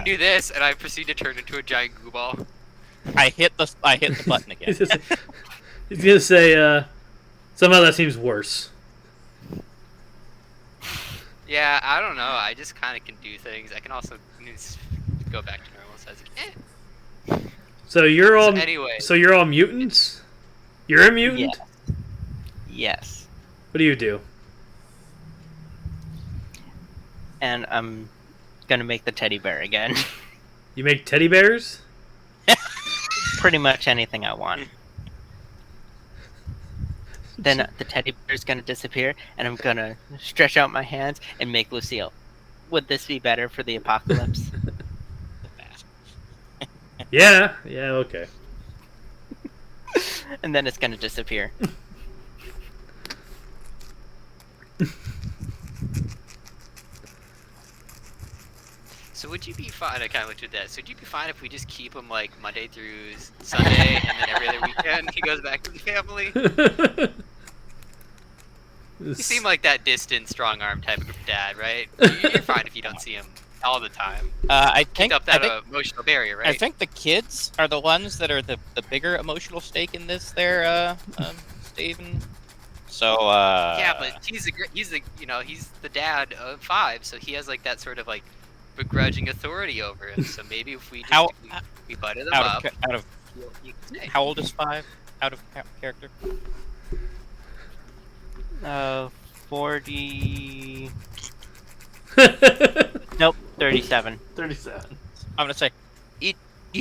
do this, and I proceed to turn into a giant goo ball. I hit the button again. He's gonna say, somehow that seems worse. Yeah, I don't know. I just kind of can do things. I can also just go back to normal size. So you're all. Anyway. So you're all mutants. You're a mutant. Yes. Yes. What do you do? And I'm gonna make the teddy bear again. You make teddy bears. Pretty much anything I want. Then the teddy bear is gonna disappear, and I'm gonna stretch out my hands and make Lucille. Would this be better for the apocalypse? Yeah. Yeah. Okay. And then it's gonna disappear. So would you be fine? I kind of looked at that. So would you be fine if we just keep him like Monday through Sunday, and then every other weekend he goes back to the family? You seem like that distant, strong arm type of dad, right? You're fine if you don't see him all the time. I Keep think up that emotional barrier, right? I think the kids are the ones that are the bigger emotional stake in this. There, Steven. So. Yeah, but he's the dad of Five, so he has like that sort of like begrudging authority over him. So maybe if we just we butted him up. How old is Five? Out of character. 40. Nope, 37. 37. I'm gonna say, you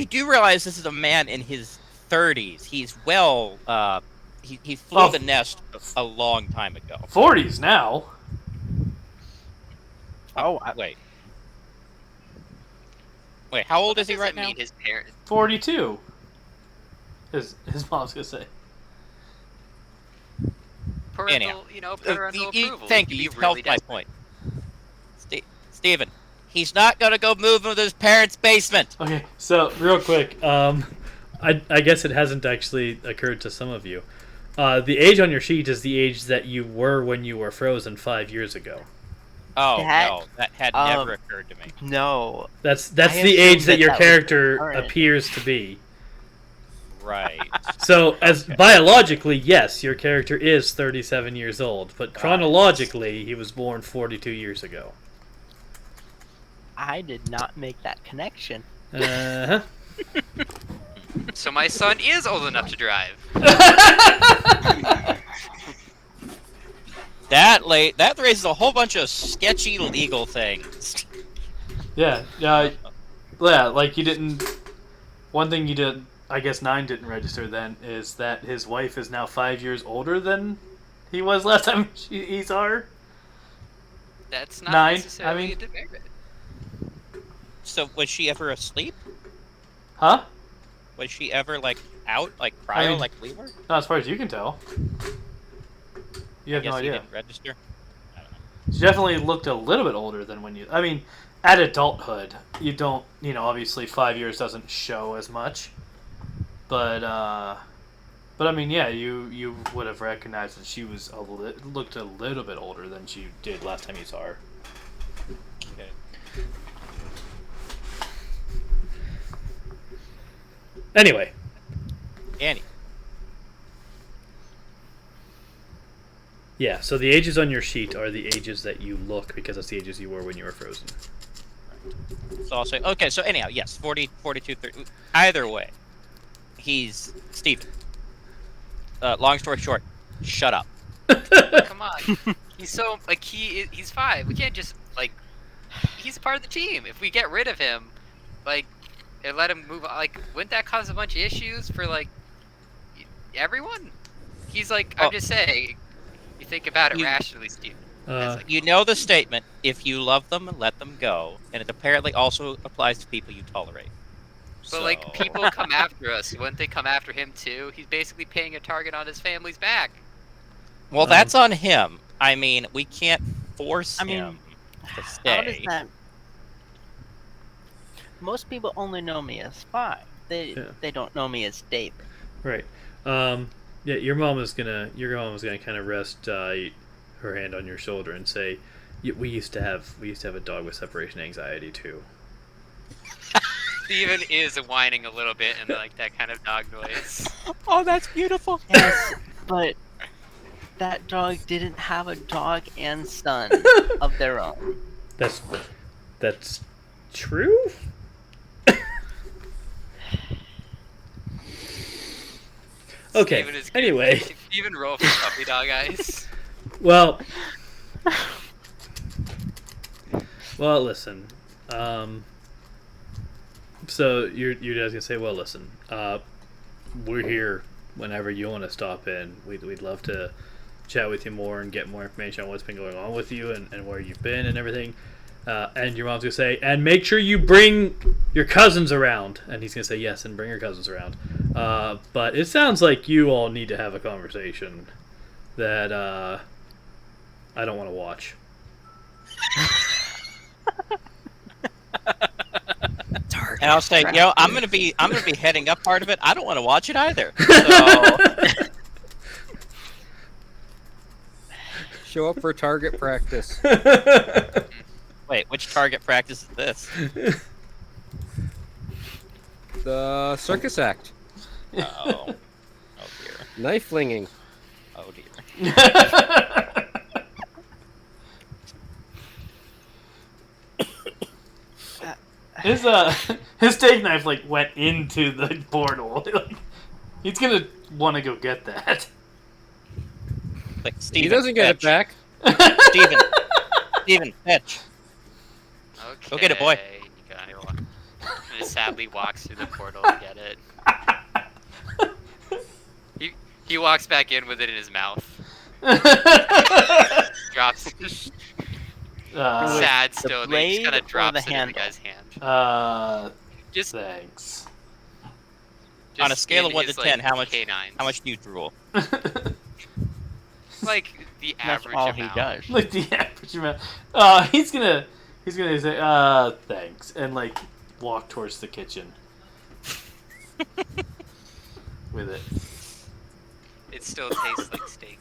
do realize this is a man in his 30s. He's well. He flew the nest a long time ago. 40s now. Oh, wait. Wait, how old is he right now? His parents. 42. His mom's gonna say. Parental, parental approval. Thank you. You've helped my point. Steven, he's not gonna go move into his parents' basement. Okay, so real quick, I guess it hasn't actually occurred to some of you. The age on your sheet is the age that you were when you were frozen 5 years ago. Oh no, that had never occurred to me. No. That's the age that your character appears to be. Right. So, as biologically, yes, your character is 37 years old, but chronologically, he was born 42 years ago. I did not make that connection. Uh-huh. So my son is old enough to drive. That raises a whole bunch of sketchy legal things. Yeah, like you didn't. One thing you did, I guess 9 didn't register then, is that his wife is now 5 years older than he was last time he saw her. That's not 9, necessarily a demerit. So was she ever asleep? Huh? Was she ever like out like cryo like we were? Not as far as you can tell. You have I guess no he idea. didn't register. I don't know. She definitely looked a little bit older than when you. I mean, at adulthood, you don't. Obviously 5 years doesn't show as much, but I mean, yeah, you would have recognized that she was looked a little bit older than she did last time you saw her. Okay. Anyway, Annie. yeah. So the ages on your sheet are the ages that you look because that's the ages you were when you were frozen. So I'll say, okay, so anyhow, yes, 40, 42, 30. Either way, he's Steven. Long story short, shut up. Come on. He's so like he's 5. We can't just like he's a part of the team. If we get rid of him, like and let him move on, like wouldn't that cause a bunch of issues for like everyone? He's like I'm just saying. You think about it rationally, Steven. You know the statement, if you love them, let them go. And it apparently also applies to people you tolerate. But like people come after us. Wouldn't they come after him too? He's basically paying a target on his family's back. Well, that's on him. I mean, we can't force him to stay. How does that... Most people only know me as 5. They don't know me as David. Right. Yeah, your mom is gonna kind of rest her hand on your shoulder and say, "We used to have a dog with separation anxiety too." Steven is whining a little bit in like that kind of dog noise. Oh, that's beautiful. Yes, but that dog didn't have a dog and son of their own. That's true. Okay. Anyway, Steven roll for puppy dog eyes. well, listen. So your dad's gonna say, well, listen. We're here whenever you want to stop in. We'd love to chat with you more and get more information on what's been going on with you and where you've been and everything. And your mom's gonna say, and make sure you bring your cousins around. And he's gonna say yes, and bring your cousins around. But it sounds like you all need to have a conversation that I don't want to watch. And I'll say, I'm gonna be heading up part of it. I don't want to watch it either. So Show up for target practice. wait, which target practice is this? The circus act. Oh dear. Knife flinging. Oh dear. His steak knife like went into the portal. He's gonna want to go get that. Like Steven, He doesn't get it back. Steven, fetch. Okay. Go get it, boy. You got it. And just sadly walks through the portal to get it. He walks back in with it in his mouth. Drops. Sad still. He just kind of drops it in the guy's hand. Just Thanks. On a scale of 1 to 10, how much canines. do you drool? Like the That's average all amount. he does. Like the average amount. He's gonna say thanks and like walk towards the kitchen with it. It still tastes like steak.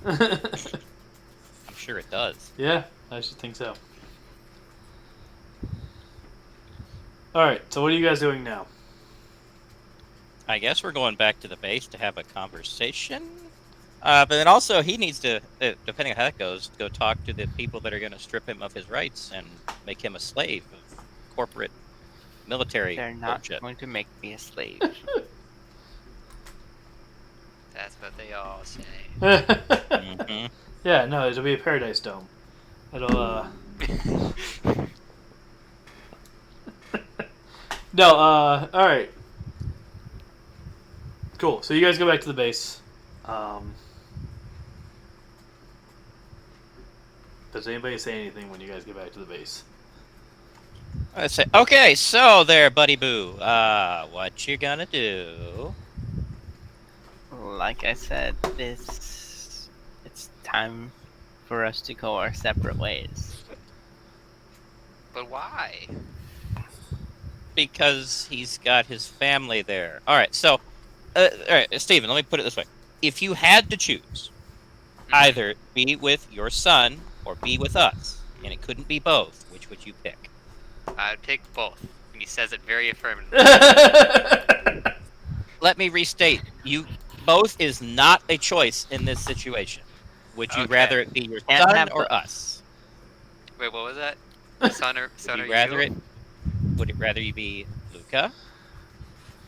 I'm sure it does. Yeah, I should think so. All right, so what are you guys doing now? I guess we're going back to the base to have a conversation. But then also he needs to, depending on how that goes, go talk to the people that are going to strip him of his rights and make him a slave of corporate military They're not bullshit. going to make me a slave. That's what they all say. Mm-hmm. Yeah, no, it'll be a paradise dome. It'll No, alright. Cool. So you guys go back to the base. Does anybody say anything when you guys get back to the base? Let's say, okay, so there, buddy boo. What you gonna do? Like I said, it's time for us to go our separate ways. But why? Because he's got his family there. All right, so, all right, Steven, let me put it this way: if you had to choose, either be with your son or be with us, and it couldn't be both, which would you pick? I'd pick both. And he says it very affirmatively. Let me restate: you both is not a choice in this situation. Would you Okay. rather it be your Can't son have or both. us? Wait, what was that? Son or Would you? you rather it? Would it rather you be Luca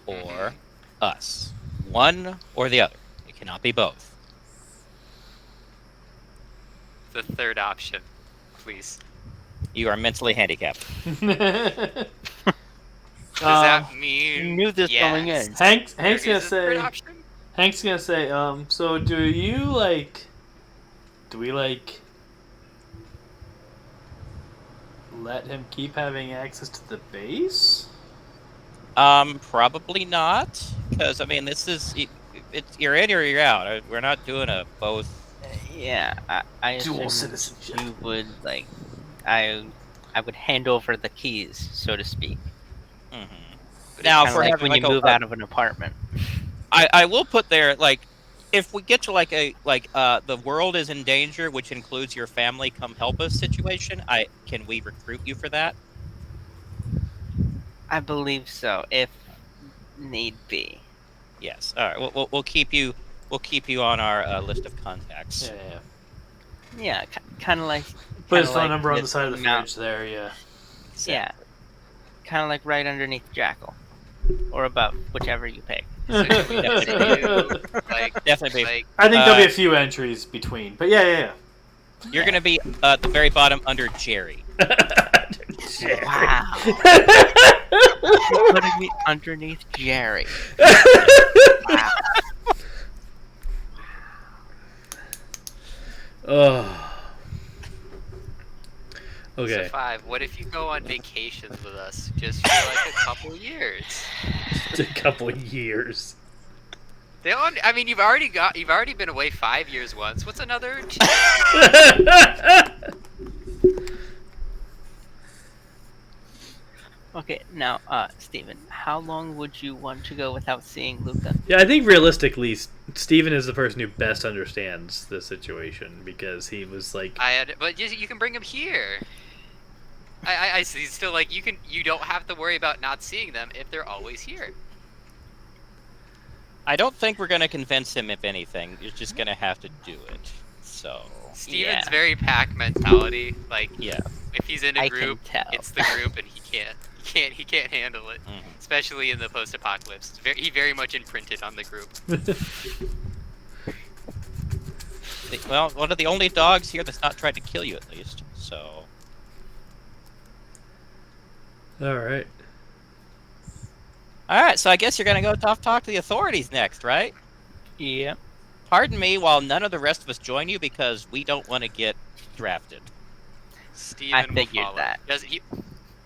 or us? One or the other. It cannot be both. The third option, please. You are mentally handicapped. Does that mean You knew this going in. Hank's there gonna is a third say. option? Hank's gonna say. So do you like? Do we like? Let him keep having access to the base? Probably not, because I mean, this is it's you're in or you're out. We're not doing a both. Yeah, I Dual assume citizenship. you would like. I would hand over the keys, so to speak. Mhm. But Now, Kind for of like having when you like move out of an apartment. I will put there like if we get to like a the world is in danger, which includes your family, come help us situation. Can we recruit you for that? I believe so, if need be. Yes. All right. We'll keep you on our list of contacts. Yeah. Yeah, kind of like. Put his kinda phone like number on the this side of the mount- fridge there. Yeah. Yeah, kind of like right underneath Jackal, or above, whichever you pick. So can we just do, like, Definitely. like I think there'll be a few entries between, but yeah. You're gonna be at the very bottom under Jerry. Wow. You're putting me underneath Jerry. Wow. Oh. So Okay. 5, what if you go on vacations with us just for like a couple years? It's a couple years. I mean, you've already been away 5 years once. What's another 2? Okay, now, Steven, how long would you want to go without seeing Luca? Yeah, I think realistically, Steven is the person who best understands the situation because he was like, But you can bring him here. I see. Still, like you don't have to worry about not seeing them if they're always here. I don't think we're gonna convince him. If anything, you're just gonna have to do it. So Steven's Yeah. very pack mentality. Like, yeah. if he's in a I can group, tell. it's the group, and he can't handle it. Mhm. Especially in the post-apocalypse. He very much imprinted on the group. Well, one of the only dogs here that's not tried to kill you, at least. So all right. all right. So I guess you're gonna go talk to the authorities next, right? Yeah. Pardon me, while none of the rest of us join you because we don't want to get drafted. Steven I will figured follow. that.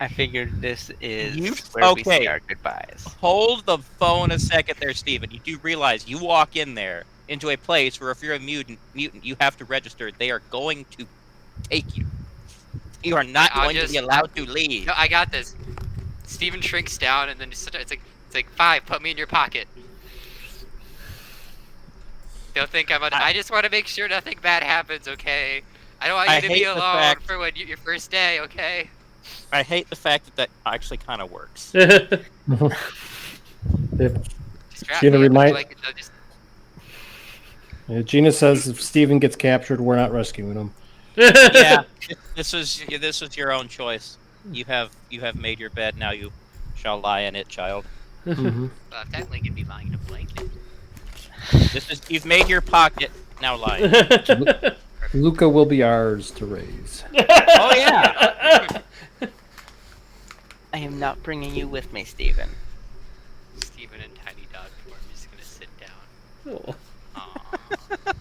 I figured this is where we Okay. say our goodbyes. Hold the phone a second there, Steven. You do realize you walk in there into a place where if you're a mutant, you have to register. They are going to take you. You are not I'll going to be allowed to leave. No, I got this. Steven shrinks down, and then it's like 5. Put me in your pocket. They'll think I just want to make sure nothing bad happens. Okay. I don't want I you to be hate the alone fact- for your first day. Okay. I hate the fact that actually kind of works. If Strap Gina me in, remind- like, just Gina says if Steven gets captured, we're not rescuing him. Yeah, this was your own choice. You have made your bed. Now you shall lie in it, child. technically could be lying in a blanket. You've made your pocket. Now lie. in it. Luca will be ours to raise. Oh yeah. I am not bringing you with me, Steven. Steven in tiny dog form just gonna sit down. Oh. Aww.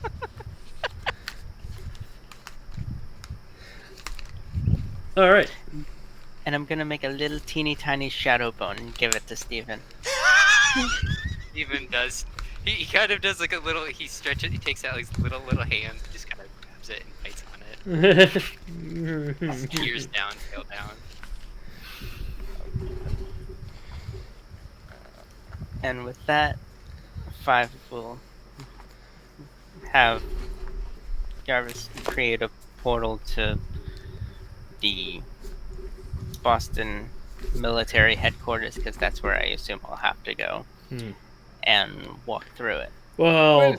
All right. and I'm gonna make a little teeny tiny shadow bone and give it to Steven. Steven does. He kind of does like a little. He stretches. He takes out his little hands and just kind of grabs it and bites on it. Ears down, tail down. And with that, 5 will have Jarvis create a portal to the Boston military headquarters, because that's where I assume I'll have to go, and walk through it. Well,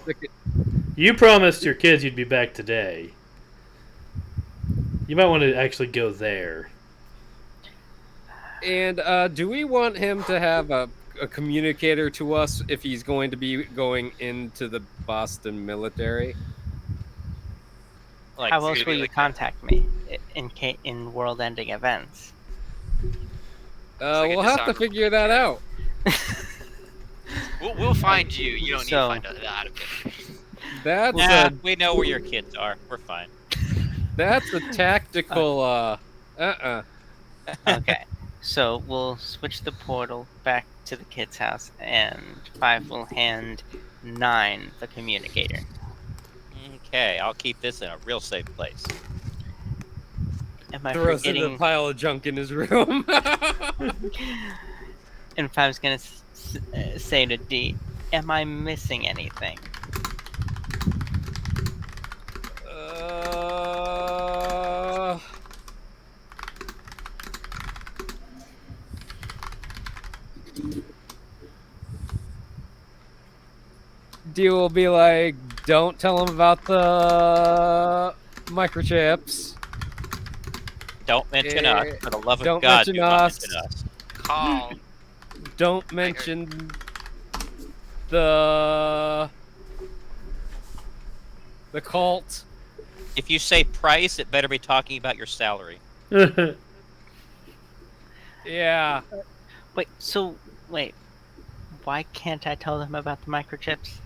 you promised your kids you'd be back today. You might want to actually go there. And do we want him to have a communicator to us if he's going to be going into the Boston military? Like, How else will you contact me in world-ending events? like We'll have to figure that out. We'll find you. You don't need to find out how to get. That's we know where your kids are. We're fine. That's a tactical. Okay, so we'll switch the portal back to the kid's house, and 5 will hand 9 the communicator. Okay, I'll keep this in a real safe place. Am I Throws in forgetting? a pile of junk in his room. And 5's gonna say to D, "Am I missing anything?" D will be like, "Don't tell him about the microchips. Don't mention us. For the love of Don't God, mention do not us. mention us. Call. Don't mention the cult." If you say price, it better be talking about your salary. Yeah. Wait, why can't I tell them about the microchips?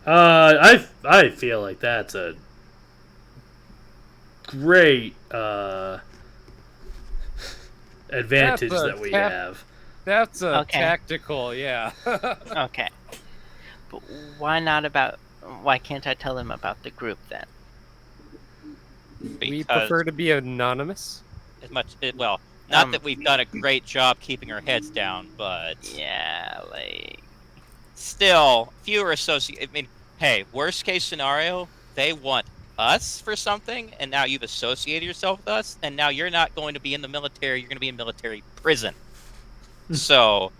I feel like that's a great advantage that we have. That's a Okay. tactical, yeah. Okay. But why can't I tell them about the group then? We Because prefer to be anonymous. not that we've done a great job keeping our heads down, but Yeah, like... still, fewer associates. I mean, hey, worst case scenario, they want us for something, and now you've associated yourself with us, and now you're not going to be in the military, you're going to be in military prison. So,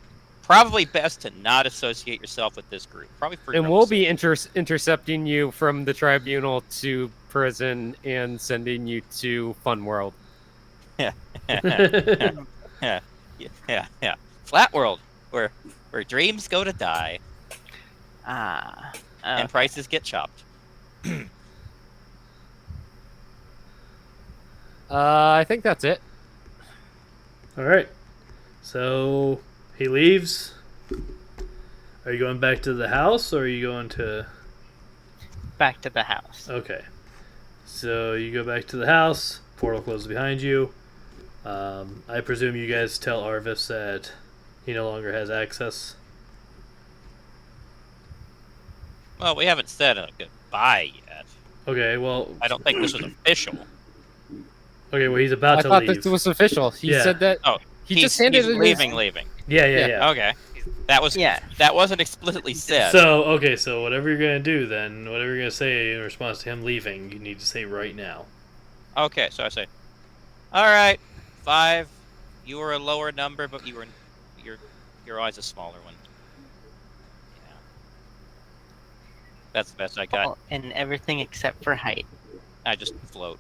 probably best to not associate yourself with this group. Probably for And your we'll own be sake. intercepting you from the tribunal to prison and sending you to Fun World. yeah. Flat world, where dreams go to die and prices get chopped. I think that's it. All right. So he leaves. Are you going back to the house, or are you going to? Back to the house. Okay. So you go back to the house. Portal closes behind you. I presume you guys tell Arvis that he no longer has access. Well, we haven't said a goodbye yet. Okay. Well, I don't think this was official. okay. Well, he's about I to thought leave. this was official. He Yeah. said that. Oh, He just handed he's it leaving. Yeah. Okay, that wasn't explicitly said. So okay. So whatever you're gonna do, then whatever you're gonna say in response to him leaving, you need to say right now. Okay, so I say, all right, 5. You were a lower number, but you're always a smaller one. Yeah. That's the best I got. And everything except for height. I just float.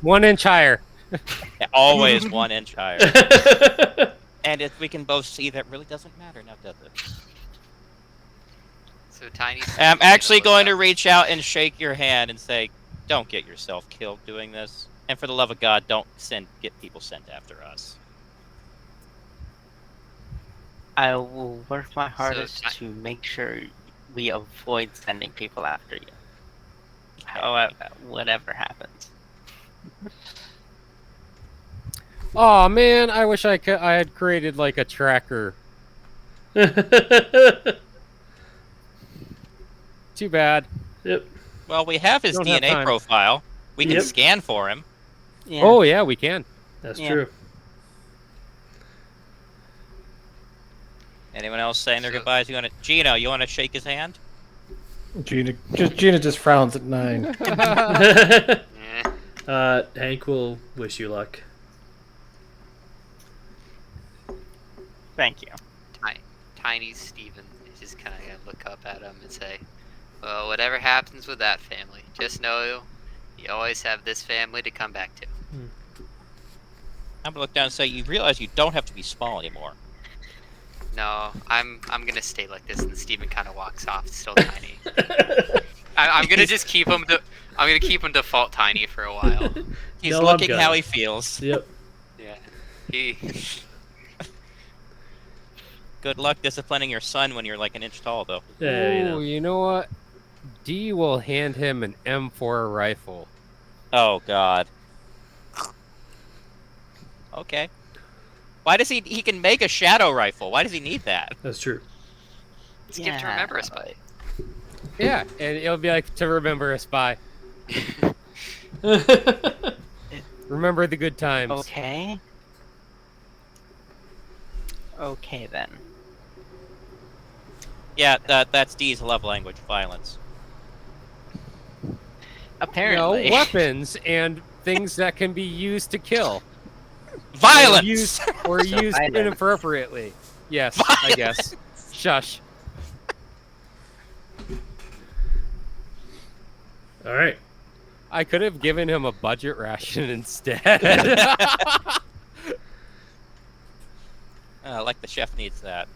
1 inch higher. Always 1 inch higher. And if we can both see, that really doesn't matter now, does it? So Tiny. I'm actually going to reach out and shake your hand and say, don't get yourself killed doing this. And for the love of God, don't get people sent after us. I will work my hardest to make sure we avoid sending people after you. However, whatever happens. Oh man, I wish I had created like a tracker. Too bad. Yep. Well, we have his Don't have DNA time. profile. We can Yep. scan for him. Yeah. Oh yeah, we can. That's Yeah. true. Anyone else saying their So- goodbyes? Gino, you want to shake his hand? Gina just frowns at 9. Eh. Hank will wish you luck. Thank you. Tiny Steven is just kind of gonna look up at him and say, "Well, whatever happens with that family, just know you always have this family to come back to." I'm gonna look down and say, you realize you don't have to be small anymore. No, I'm gonna stay like this, and Steven kind of walks off, still tiny. I'm gonna just keep him. I'm gonna keep him default tiny for a while. He's No, I'm looking good. how he feels. Yep. Yeah. He. Good luck disciplining your son when you're like an inch tall, though. Yeah, you Ooh, know. you know what? D will hand him an M4 rifle. Oh God. Okay. Why does he can make a shadow rifle? Why does he need that? That's true. It's a gift to remember us by. Yeah, and it'll be like to remember us by. Remember the good times. Okay. Okay then. Yeah, that's D's love language, violence. Apparently. No, weapons and things that can be used to kill. Violence! Or So used violence. inappropriately. Yes, I guess. Shush. All right. I could have given him a budget ration instead. Like the chef needs that.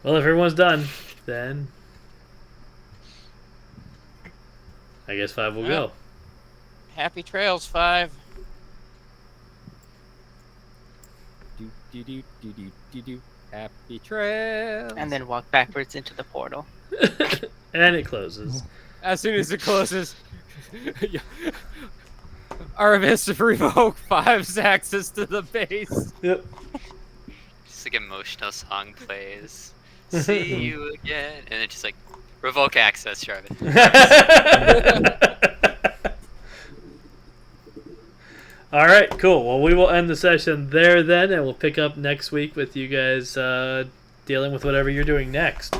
Well, if everyone's done, then I guess 5 will go. Happy trails, 5. Do. Happy trails. And then walk backwards into the portal. And it closes. As soon as it closes, Aravis revoke 5's access to the base. Yep. Just like emotional song plays. See you again, and it's just like revoke access, Jarvis. All right, cool. Well, we will end the session there then, and we'll pick up next week with you guys dealing with whatever you're doing next.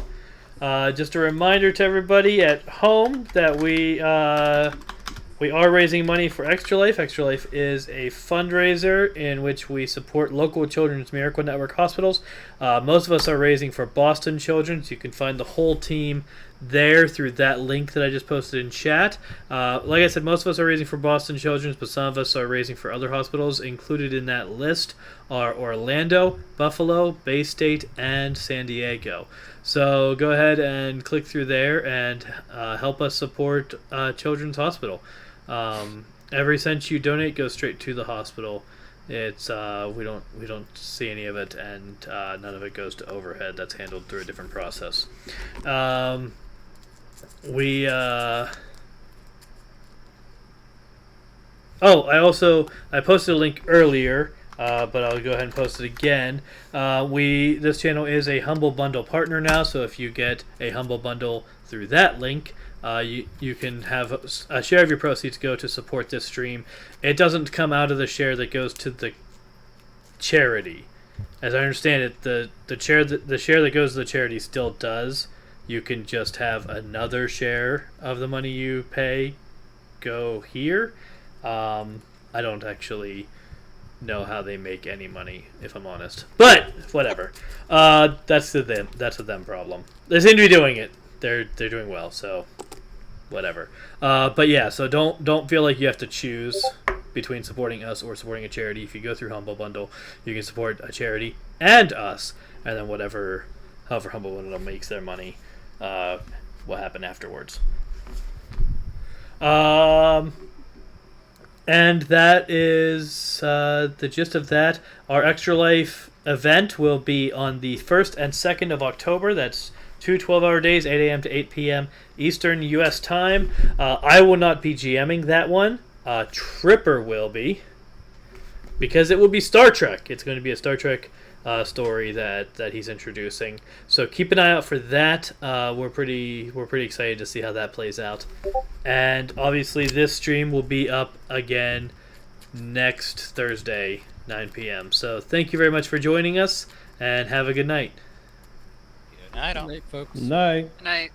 Just a reminder to everybody at home that we are raising money for Extra Life. Extra Life is a fundraiser in which we support local Children's Miracle Network hospitals. Most of us are raising for Boston Children's. You can find the whole team there through that link that I just posted in chat. Like I said, most of us are raising for Boston Children's, but some of us are raising for other hospitals. Included in that list are Orlando, Buffalo, Bay State, and San Diego. So go ahead and click through there and help us support Children's Hospital. Every cent you donate goes straight to the hospital. It's we don't see any of it, and none of it goes to overhead. That's handled through a different process. I posted a link earlier, but I'll go ahead and post it again. This channel is a Humble Bundle partner now, so if you get a Humble Bundle through that link, you can have a share of your proceeds go to support this stream. It doesn't come out of the share that goes to the charity. As I understand it, the share that goes to the charity still does. You can just have another share of the money you pay go here. I don't actually know how they make any money, if I'm honest. But whatever. That's a them problem. They seem to be doing it. They're doing well, so whatever. But yeah, so don't feel like you have to choose between supporting us or supporting a charity. If you go through Humble Bundle, you can support a charity and us, and then however Humble Bundle makes their money will happen afterwards. And that is the gist of that. Our Extra Life event will be on the 1st and 2nd of October. That's 2 12-hour days, 8 a.m. to 8 p.m. Eastern U.S. time. I will not be GMing that one. Tripper will be. because it will be Star Trek. It's going to be a Star Trek story that he's introducing. So keep an eye out for that. We're pretty excited to see how that plays out. And obviously, this stream will be up again next Thursday, 9 p.m. So thank you very much for joining us, and have a good night. Good night, all. Good night, folks. Night. Good night.